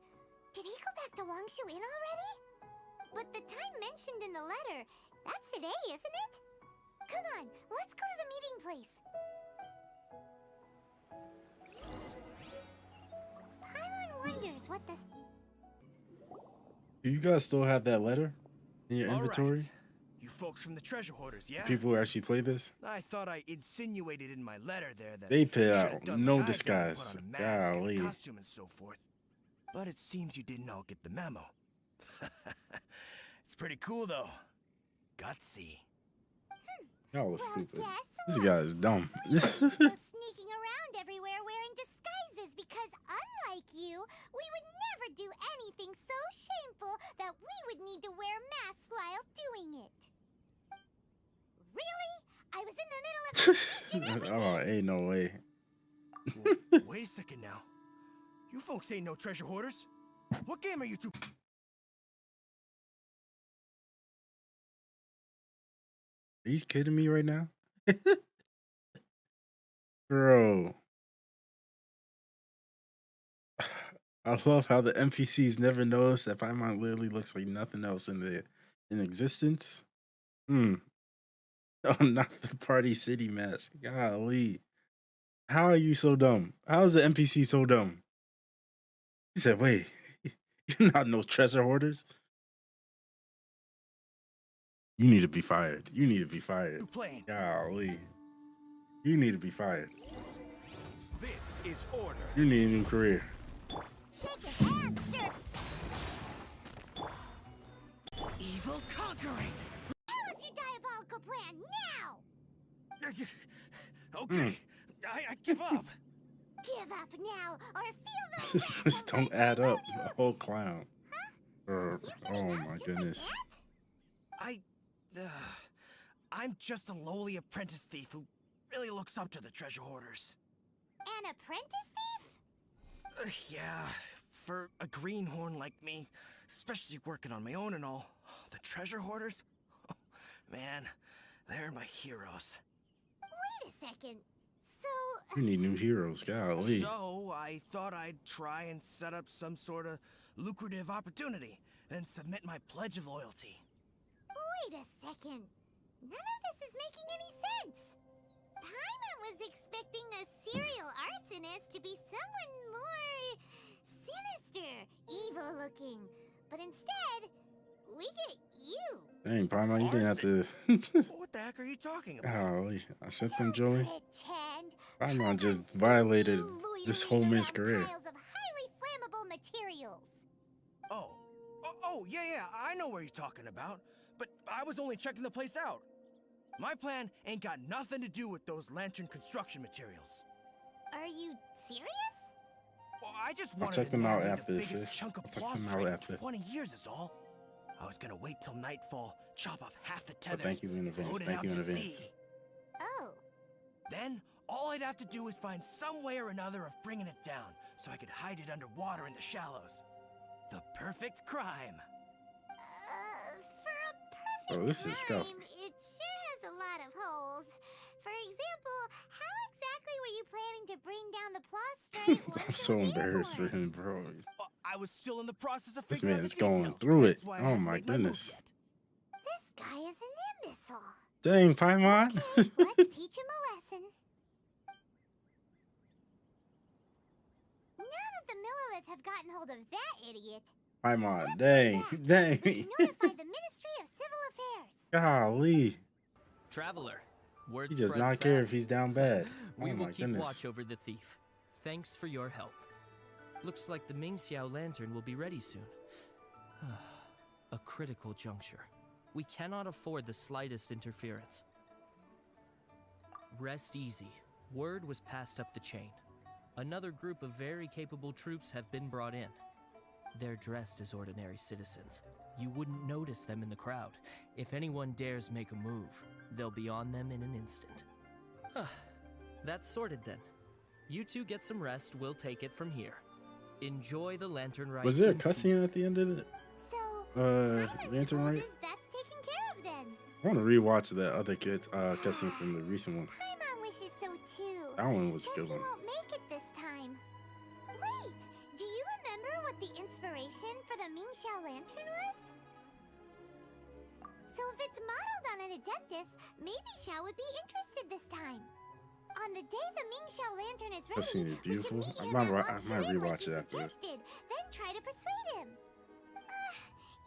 Did he go back to Wangshu Inn already? But the time mentioned in the letter, that's today, isn't it? Come on, let's go to the meeting place. Paimon wonders what this... Do you guys still have that letter in your All inventory? right. You folks from the treasure hoarders, yeah? People who actually play this? I thought I insinuated in my letter there that they pay you out should've done no like I did and disguise. put on a mask Golly. and a costume and so forth. But it seems you didn't all get the memo. It's pretty cool though. Gutsy. Y'all was stupid. This guy is dumb. Go sneaking around everywhere wearing disguises because unlike you, we would never do anything so shameful that we would need to wear masks while doing it. Really? I was in the middle of a speech and everything. Oh, ain't no way. Well, wait a second now. You folks ain't no treasure hoarders. What game are you two? Are you kidding me right now? Bro. I love how the NPCs never notice that Paimon literally looks like nothing else in existence. Oh, not the Party City mask. Golly. How are you so dumb? How is the NPC so dumb? He said, wait, you're not no treasure hoarders? You need to be fired. You need to be fired. Golly. You need to be fired. This is order. You need a new career. Shake your hands, sir. Evil conquering. Tell us your diabolical plan now. Okay, I give up. Give up now, or feel the This don't add up. The whole clown. Oh my goodness. I'm just a lowly apprentice thief who really looks up to the treasure hoarders. An apprentice thief? Yeah, for a greenhorn like me, especially working on my own and all, the treasure hoarders, oh, man, they're my heroes. Wait a second. You need new heroes, golly. So I thought I'd try and set up some sort of lucrative opportunity and submit my pledge of loyalty. Wait a second. None of this is making any sense. Paimon was expecting a serial arsonist to be someone more sinister, evil-looking. But instead, we get you. Dang, Paimon, you didn't have to. What the heck are you talking about? Golly, I sent them, Joey. Pretend. Paimon just violated this whole man's career. Piles of highly flammable materials. Oh, yeah, I know what you're talking about. But I was only checking the place out. My plan ain't got nothing to do with those lantern construction materials. Are you serious? Well, I just I'll wanted check to them out narrate after the this. biggest chunk of plausitrite in 20 years is all. I was gonna wait till nightfall, chop off half the tethers, thank you in advance. float it Thank out you in to advance. sea. Oh. Then, all I'd have to do is find some way or another of bringing it down, so I could hide it underwater in the shallows. The perfect crime. For a perfect Oh, this is crime, stuff. it sure has a lot of holes. For example, how exactly were you planning to bring down the plausitrite? I'm so embarrassed for him, bro. I was still in the process of This figuring man out is the going details. through it. That's why I Oh hadn't my made my move goodness. yet. This guy is an imbecile. Dang, Paimon. Let's teach him a lesson. Now that the Millilith have gotten hold of that idiot, Paimon, dang. notify the Ministry of Civil Affairs. Golly. Traveler, word He does spreads not care if fast. he's down bad. We Oh will my keep goodness. watch over the thief. Thanks for your help. Looks like the Mingxiao lantern will be ready soon. A critical juncture. We cannot afford the slightest interference. Rest easy. Word was passed up the chain. Another group of very capable troops have been brought in. They're dressed as ordinary citizens. You wouldn't notice them in the crowd. If anyone dares make a move, they'll be on them in an instant. That's sorted then. You two get some rest, we'll take it from here. Enjoy the lantern ride. Was there a in cutscene peace. at the end of it? Lantern Rite? That's taken care of then. I want to rewatch the other kids cutscene from the recent one. Paimon wishes so too. That one was a Guess good he one. won't make it this time. Wait, do you remember what the inspiration for the Mingxiao lantern was? So if it's modeled on an Adeptus, maybe Xiao would be interested this time. On the day the Mingxiao lantern is That scene ready, is beautiful. we I can meet might, him at I Wang might Shui rewatch like it after this. suggested, then try to persuade him.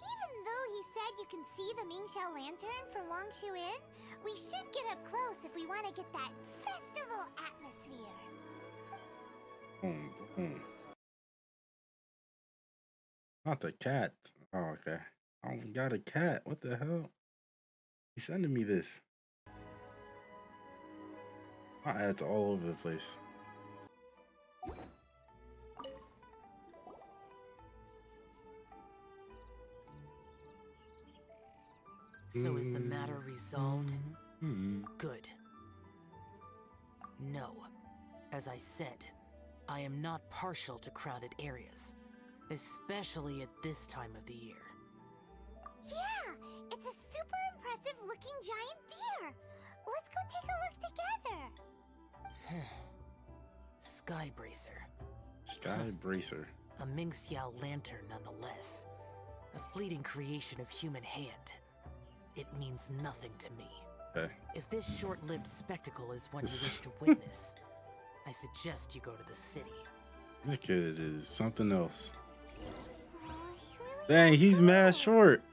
Even though he said you you can see the Mingxiao Lantern from Wangshu Inn, we should get up close if we want to get that festival atmosphere. Not the cat. Oh, okay. I don't got a cat. What the hell? He's sending me this. My ads are all over the place. So is the matter resolved? Good. No. As I said, I am not partial to crowded areas, especially at this time of the year. Yeah, it's a super impressive looking giant deer. Let's go take a look together. Skybracer. Skybracer. A Mingxiao lantern nonetheless. A fleeting creation of human hand. It means nothing to me. Okay. If this short-lived spectacle is one you wish to witness, I suggest you go to the city. This kid is something else. Dang, he's mad short.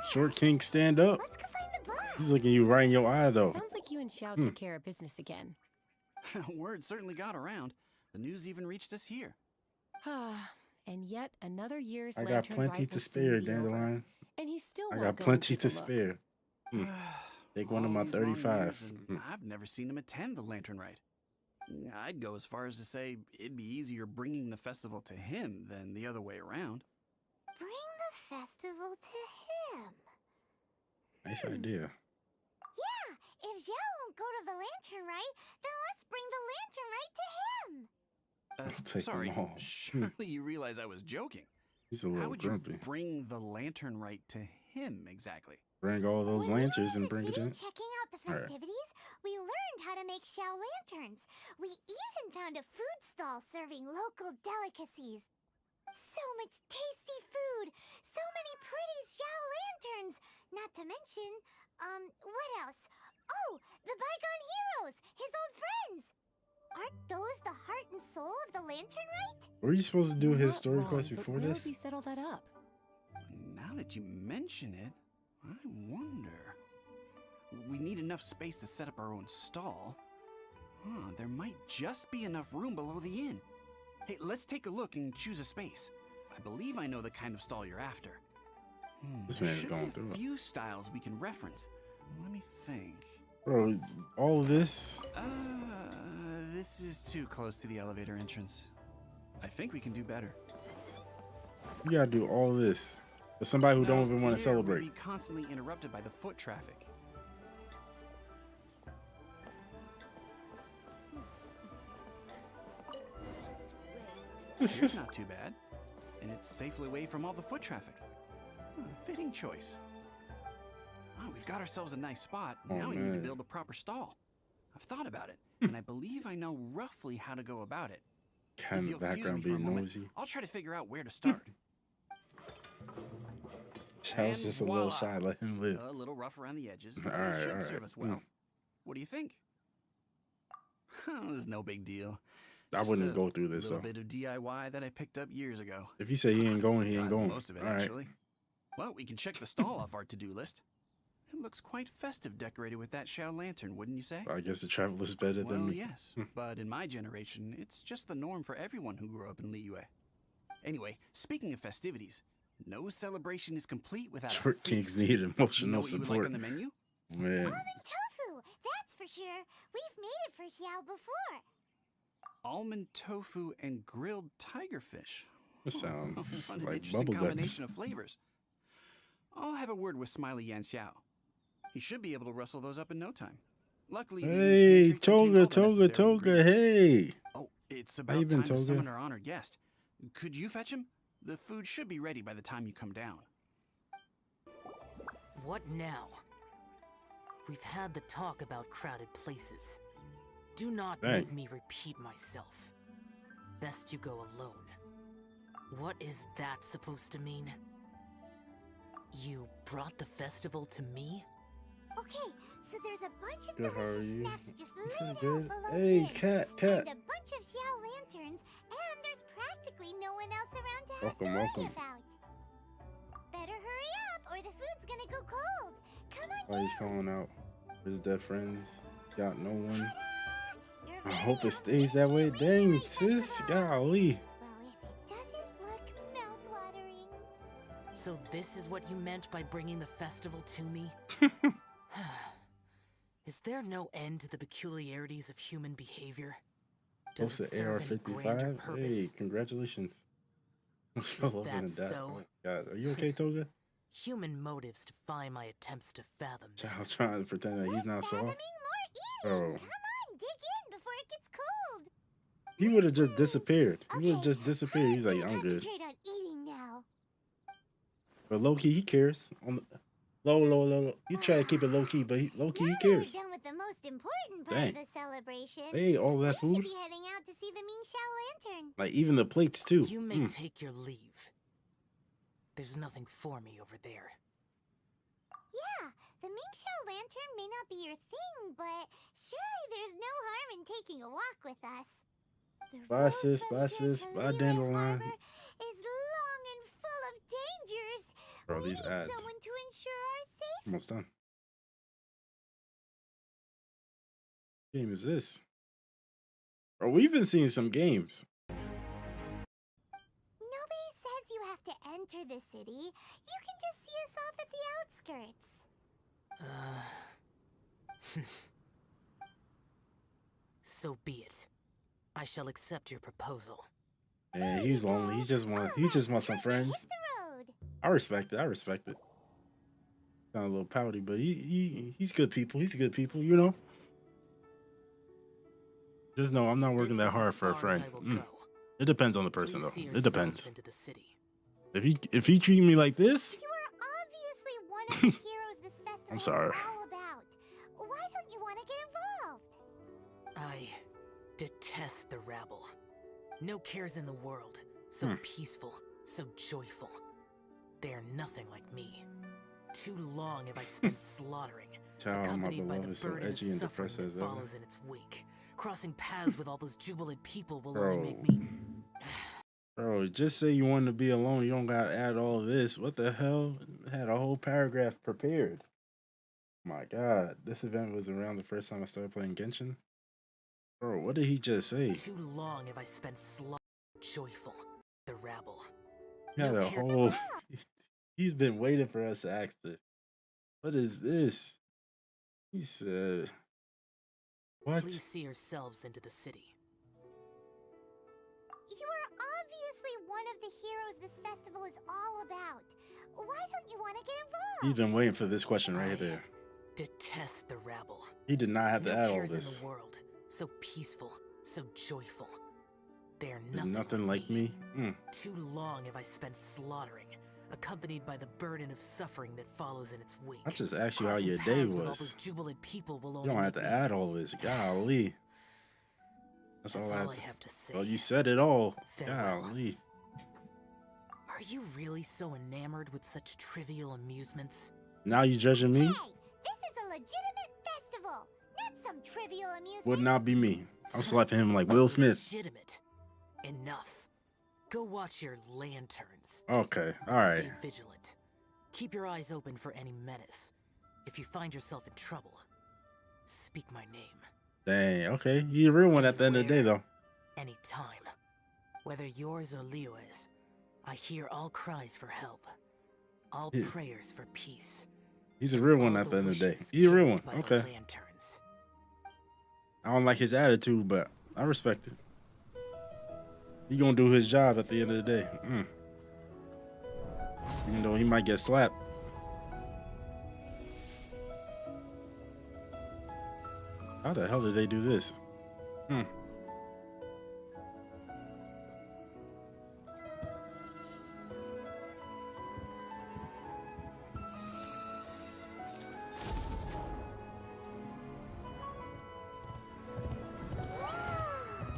Short king, stand up. Let's go find the boss. He's looking you right in your eye, though. Sounds like you and Xiao took care of business again. Word certainly got around. The news even reached us here. And yet another year's I got plenty to spare, Dandelion. And he's still I got plenty to spare. Take one of my 35. I've never seen him attend the Lantern Rite. I'd go as far as to say it'd be easier bringing the festival to him than the other way around. Bring the festival to him. Nice idea. Yeah, if Xiao won't go to the Lantern Rite, then let's bring the Lantern Rite to him. I'll take Sorry, them all. surely you realize I was joking. He's a little How would grumpy. you bring the Lantern Rite to him exactly? Bring all those lanterns and bring it in. Checking out the festivities, we learned how to make Xiao lanterns. We even found a food stall serving local delicacies. So much tasty food, so many pretty Xiao lanterns. Not to mention, what else? Oh, the bygone heroes, his old friends. Aren't those the heart and soul of the Lantern Rite? Were you supposed to do his Not story wrong, quest but before where this? would we settle that up? Now that you mention it, I wonder. We need enough space to set up our own stall. There might just be enough room below the inn. Hey, let's take a look and choose a space. I believe I know the kind of stall you're after. This man's Should going be through a it. few styles we can reference. Let me think. Bro, all this? This is too close to the elevator entrance. I think we can do better. You gotta do all this. For somebody who don't even want to Here, we'll celebrate. be constantly interrupted by the foot traffic. Here's not too bad, and it's safely away from all the foot traffic. Fitting choice. We've got ourselves a nice spot. Now we need to build a proper stall. I've thought about it, and I believe I know roughly how to go about it. Kind If of you'll excuse background me for a being moment, nosy. I'll try to figure out where to start. I was And just a little voila. shy. Let him live. A little rough around the edges, All but right, it should all right. serve us well. What do you think? It's no big deal. I Just wouldn't a go through this, little though. bit of DIY that I picked up years ago. If he say he ain't going, he ain't Got going. most of it, All right. actually. Well, we can check the stall off our to-do list. It looks quite festive decorated with that Xiao lantern, wouldn't you say? I guess the traveler's better than Well, me. yes, but in my generation, it's just the norm for everyone who grew up in Liyue. Anyway, speaking of festivities, no celebration is complete without Short a kings feast. need You know emotional what you would support. like on the menu? Man, Almond tofu, that's for sure. We've made it for Xiao before. Almond tofu and grilled tigerfish. that sounds What an like interesting bubble guts. combination of flavors. I'll have a word with Smiley Yan Xiao. He should be able to rustle those up in no time. Luckily, the Hey, pantry contains all the Toga, necessary Toga, ingredients. hey. Oh, it's How about you been, time to Toga? summon our honored guest. Could you fetch him? The food should be ready by the time you come down. What now? We've had the talk about crowded places. Do not Dang. make me repeat myself. Best you go alone. What is that supposed to mean? You brought the festival to me? Okay, so there's a bunch of Good, how are delicious you? snacks just Pretty laid out good. below Hey, the inn. cat. And a bunch of Xiao lanterns, and there's practically no one else around to have Welcome, to worry welcome. about. Better hurry up, or the food's gonna Why he's calling out his dead friends. Got no one. I hope it stays that way. Dang, sis. Golly. So this is what you meant by bringing the festival to me? Is there no end to the peculiarities of human behavior? Does it serve any grander purpose? Hey, congratulations. Is that so? Oh, God. Are you okay, Toga? Human motives defy my attempts to fathom. Child trying to pretend that he's not soft. Oh. Come on, dig in before it gets cold. He would have just disappeared. He would have just disappeared. He's like, I'm good. Concentrate on eating now. But low key, he cares. On the low. You try to keep it low key, but low key, he cares. We're done with the most important part of the celebration. Hey, all that food. We should be heading out to see the Mingxiao Lantern. Like even the plates too. You may take your leave. There's nothing for me over there. Yeah, the Mingxiao Lantern may not be your thing, but surely there's no harm in taking a walk with us. Bye sis, bye Dandelion. Is long and full of dangers. Bro, these ads. Someone to ensure our safety. Almost done. What game is this? Bro, we've been seeing some games. Nobody says you have to enter the city. You can just see us off at the outskirts. So be it. I shall accept your proposal. Man, he's lonely. He just wants some friends. I respect it. Kind of a little pouty, but he's good people. He's good people, you know. Just know I'm not working that hard for a friend. It depends on the person though. It depends. If he treat me like this, you are obviously one of the heroes this festival I'm sorry. is all about. Why don't you want to get involved? I detest the rabble. No cares in the world. So peaceful, so joyful. They are nothing like me. Too long have I spent slaughtering, accompanied by the burden of suffering that follows in its wake. Crossing paths with all those jubilant people will only make me... Bro, just say you want to be alone. You don't gotta add all of this. What the hell? I had a whole paragraph prepared. My God, this event was around the first time I started playing Genshin. Bro, what did he just say? Too long have I spent joyful. The rabble. He had a whole... He's been waiting for us to ask it. What is this? He said... What? Please see yourselves into the city. You are obviously one of the heroes this festival is all about. Why don't you want to get involved? He's been waiting for this question right there. Detest the rabble. He did not have to add all cares this. In the world, so peaceful, so joyful. They are nothing like me. Too long have I spent slaughtering, accompanied by the burden of suffering that follows in its wake. I just asked you how your day was. People will you don't have to add all this. Golly. That's all I have to say. Well, you said it all. Farewell. Golly. Are you really so enamored with such trivial amusements? Now you judging me? Hey, this is a legitimate festival, not some trivial amusement. Would not be me. I'm slapping him like Will Smith. Legitimate. Enough. Go watch your lanterns. Okay, alright. Stay vigilant. Keep your eyes open for any menace. If you find yourself in trouble, speak my name. Dang, okay. You're a real one at the end of the day, though. Anytime. Whether yours or Liyue's, I hear all cries for help. All prayers for peace. He's a real one at the end of the day. He's a real one. Okay. I don't like his attitude, but I respect it. He gonna do his job at the end of the day. Even though he might get slapped. How the hell did they do this?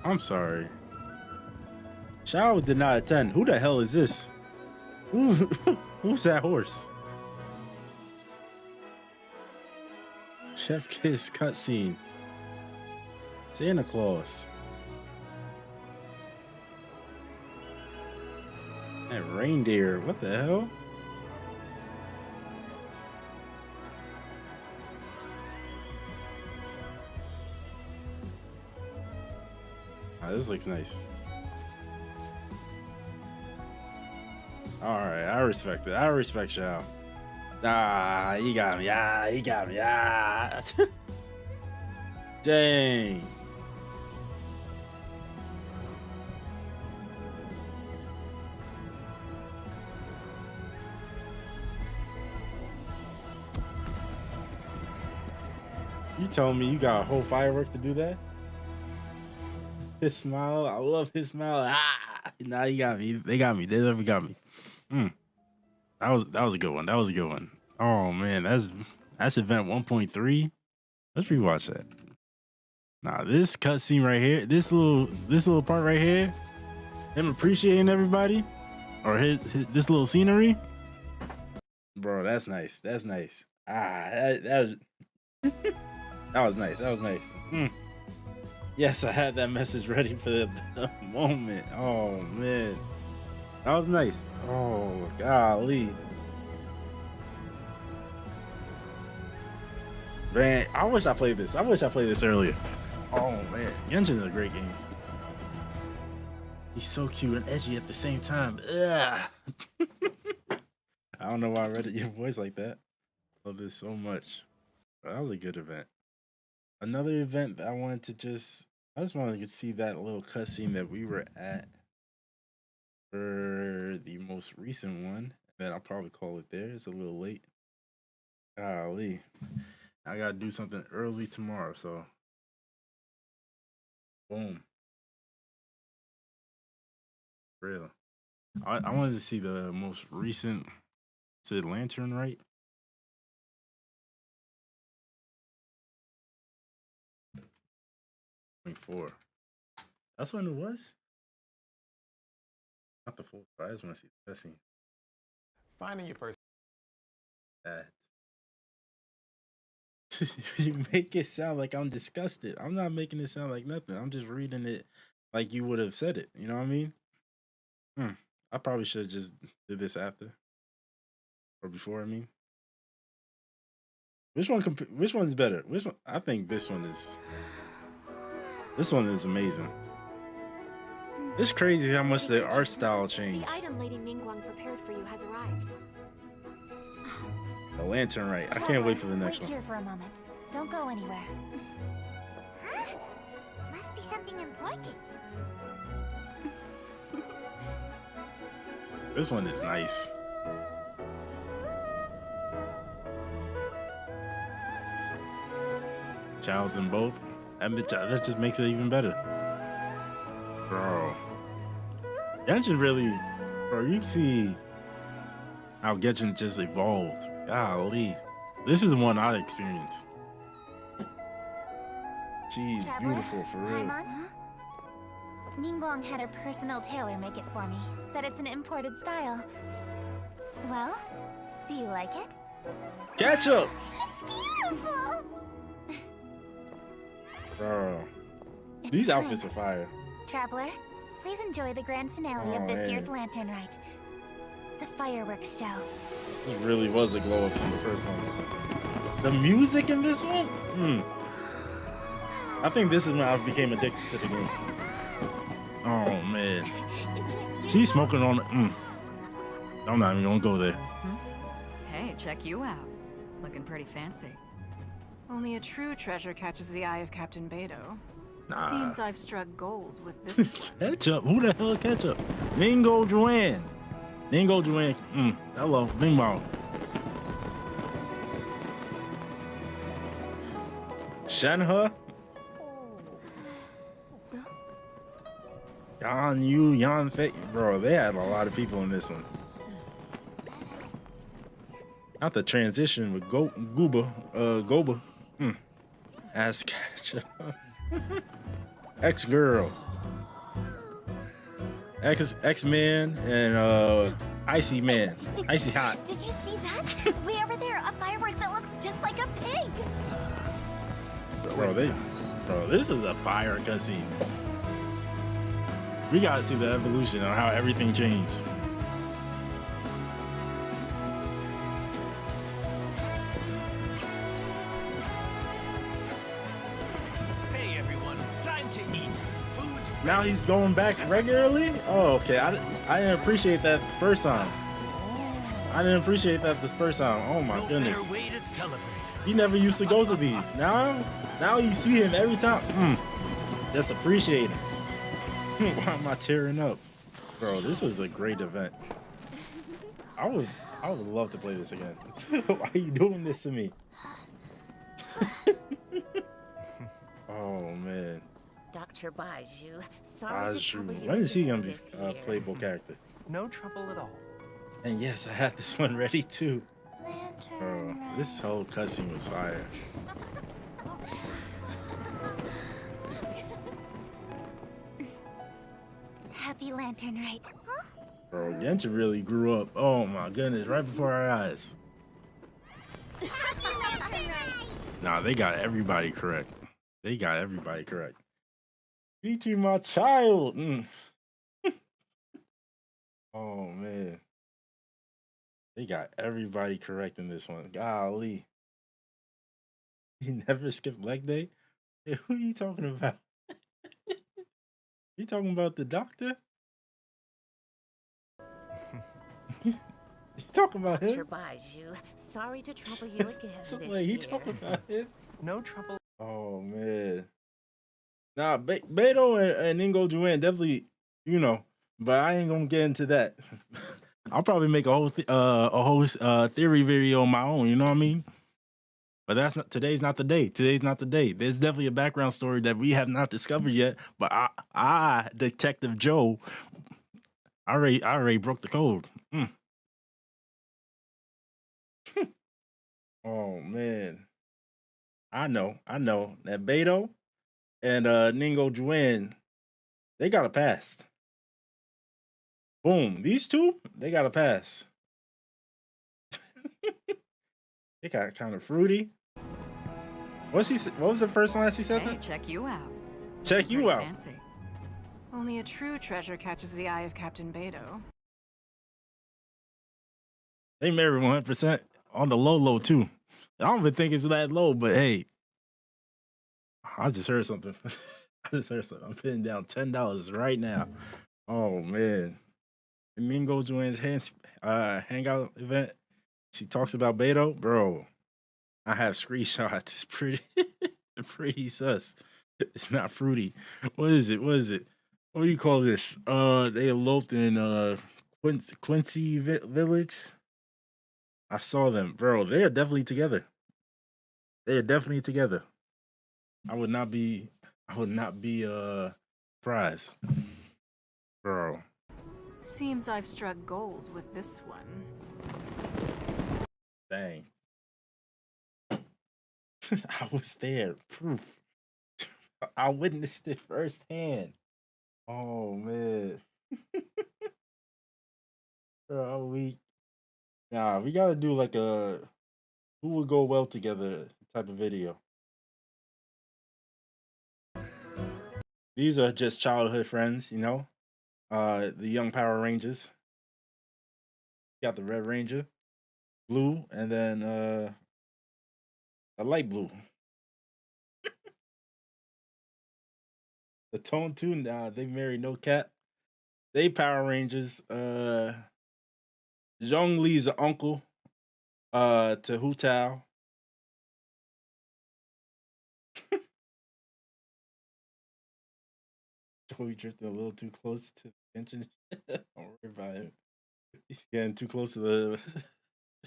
I'm sorry. Shao did not attend. Who the hell is this? Who's that horse? Chef Kiss cutscene. Santa Claus. That reindeer. What the hell? this looks nice. All right, I respect it. I respect y'all. Ah, he got me. Ah, he got me. Ah. Dang. You telling me you got a whole firework to do that? His smile, I love his smile. Ah, nah, you got me. They got me. They never got me. That was a good one. That was a good one. Oh man, that's event 1.3. Let's rewatch that. Nah, this cutscene right here, this little part right here, him appreciating everybody, or his this little scenery, bro. That's nice. That's nice. Ah, that was that was nice. That was nice. Yes, I had that message ready for the moment. Oh man, that was nice. Oh golly, man. I wish I played this. I wish I played this earlier. Oh man, Genshin is a great game. He's so cute and edgy at the same time. Ugh. I don't know why I read it your voice like that. Love this so much. That was a good event. Another event that I just wanted to see that little cutscene that we were at for the most recent one. Then I'll probably call it there. It's a little late. Golly. I gotta do something early tomorrow, so boom. Real. I wanted to see the most recent. Is it Lantern, right? .4. That's when it was? Not the full. I just want to see that scene. Finding your first. That. You make it sound like I'm disgusted. I'm not making it sound like nothing. I'm just reading it like you would have said it. You know what I mean? I probably should have just did this after or before. I mean, which one's better? Which one? I think this one is. This one is amazing. It's crazy how much the art style changed. The item Lady Ningguang prepared for you has arrived. The Lantern, right? I can't wait for the next Wait one. here for a moment. Don't go anywhere. Huh? Must be something important. This one is nice. Child's in both. And that just makes it even better. Bro. Genshin really, bro, you see how Genshin just evolved. Golly. This is the one I experienced. She's beautiful for real. Paimon? Ningguang had her personal tailor make it for me. Said it's an imported style. Well, do you like it? Catch up! It's beautiful! Bro. These outfits are fire. Traveler, please enjoy the grand finale of this year's Lantern Rite. The fireworks show. This really was a glow up from the first one. The music in this one? I think this is when I became addicted to the game. Oh man. She's smoking on it. I'm not even gonna go there. Hey, check you out. Looking pretty fancy. Only a true treasure catches the eye of Captain Beidou. Nah. Seems I've struck gold with this one. Ketchup? Who the hell is Ketchup? Ningo Joanne. Ningo Joanne. Hello. Bing bong. Shenhe? Yan Yu, Yan Fei. Bro, they had a lot of people in this one. Not the transition with Goba. Ass Ketchup. X-Girl. X-Men and Icy Man. Icy Hot. Did you see that? Way over there, a firework that looks just like a pig. Bro, this is a fire cutscene. We gotta see the evolution on how everything changed. Hey everyone, time to eat. Food's now he's going back regularly. Oh, okay. I didn't appreciate that the first time. I didn't appreciate that the first time. Oh my goodness. Way to celebrate. He never used to go to these. Now you see him every time. Just appreciate it. Why am I tearing up? Bro, this was a great event. I would love to play this again. Why are you doing this to me? Oh man. Dr. Baiju, sorry to trouble you. When is he gonna be a playable character? No trouble at all. And yes, I had this one ready too. Bro, this whole cutscene was fire. Happy Lantern Rite. Bro, Genshin really grew up. Oh my goodness, right before our eyes. Nah, they got everybody correct. They got everybody correct. Teaching my child. Oh man. They got everybody correct in this one. Golly. He never skipped leg day? Hey, who are you talking about? You talking about the doctor? You talking about him? Dr. Baiju, sorry to trouble you again this Like, you year. talking about him? No trouble. Oh man. Nah, Beto and Ningo Juan definitely, but I ain't gonna get into that. I'll probably make a whole theory video on my own. You know what I mean? But today's not the day. Today's not the day. There's definitely a background story that we have not discovered yet. But I Detective Joe, I already broke the code. Oh man. I know that Beto and Ningo Juan, they got a pass. Boom. These two, they got a pass. They got kind of fruity. What was the first line she said? Hey, check you out. Check you out. Fancy. Only a true treasure catches the eye of Captain Beto. They married 100% on the low too. I don't even think it's that low, but hey, I just heard something. I'm putting down $10 right now. Oh man. Mingo Joanne's hangout event. She talks about Beto, bro. I have screenshots. It's pretty sus. It's not fruity. What is it? What do you call this? They eloped in Quincy Village. I saw them, bro. They are definitely together. I would not be surprised, bro. Seems I've struck gold with this one. Dang. I was there. Proof. I witnessed it firsthand. Oh man. Bro, we gotta do like a who would go well together type of video. These are just childhood friends, the young Power Rangers. Got the Red Ranger, blue, and then a light blue. The Tone 2, nah, they married no cap. They Power Rangers. Zhong Li's uncle to Hu Tao. Joey drifting a little too close to Genshin. Don't worry about it. He's getting too close to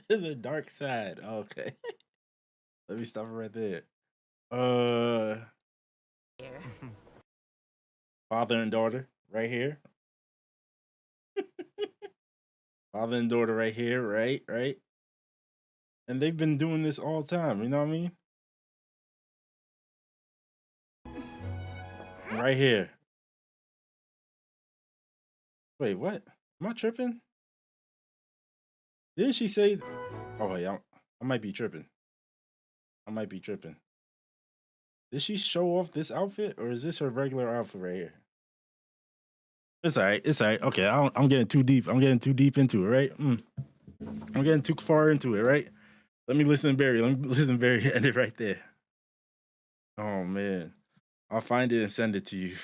the dark side. Okay. Let me stop it right there. Father and daughter right here. Father and daughter right here, right? And they've been doing this all the time, you know what I mean? Right here. Wait, what? Am I tripping? Didn't she say? Oh wait, I might be tripping. Did she show off this outfit, or is this her regular outfit right here? It's all right. Okay, I'm getting too deep. I'm getting too deep into it, right? I'm getting too far into it, right? Let me listen to Barry. End it right there. Oh man, I'll find it and send it to you.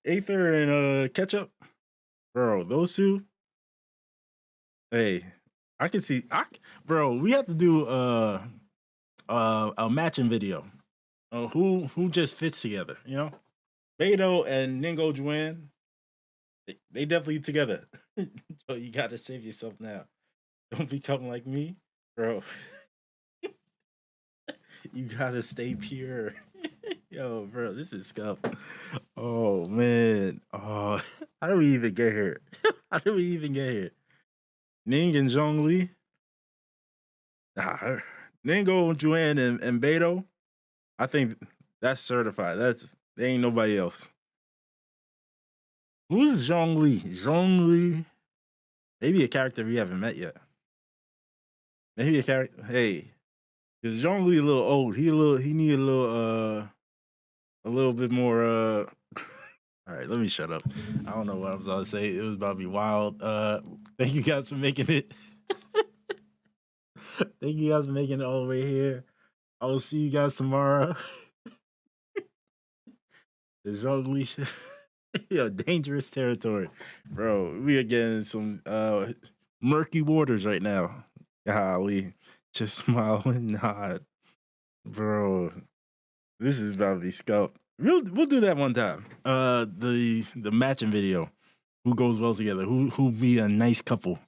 Aether and Ketchup, bro. Those two. Hey, I can see. Bro, we have to do a matching video. Who just fits together? You know, Beto and Ningo Juan. They definitely together. So you gotta save yourself now. Don't become like me, bro. You gotta stay pure. Yo, bro, this is scuff. Oh man. Oh, how do we even get here? How do we even get here? Ning and Zhongli. Nah, Ningo, Juan, and Beto. I think that's certified. There ain't nobody else. Who's Zhongli? Zhongli. Maybe a character we haven't met yet. Maybe a character. Hey, because Zhongli a little old. He need a little bit more all right, let me shut up. I don't know what I was about to say. It was about to be wild. Thank you guys for making it. Thank you guys for making it all the way here. I will see you guys tomorrow. The Zhongli shit. Yo, dangerous territory. Bro, we are getting some murky waters right now. Golly. Just smile and nod. Bro. This is about to be scuffed. We'll do that one time. The matching video. Who goes well together? Who be a nice couple?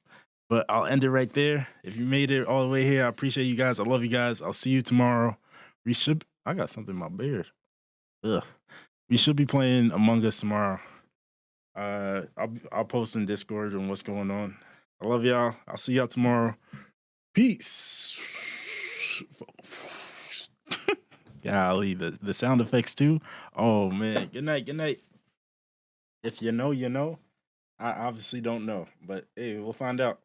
But I'll end it right there. If you made it all the way here, I appreciate you guys. I love you guys. I'll see you tomorrow. I got something in my beard. Ugh. We should be playing Among Us tomorrow. I'll post in Discord on what's going on. I love y'all. I'll see y'all tomorrow. Peace. Golly, the sound effects too. Oh man. Good night. Good night. If you know, you know. I obviously don't know, but hey, we'll find out.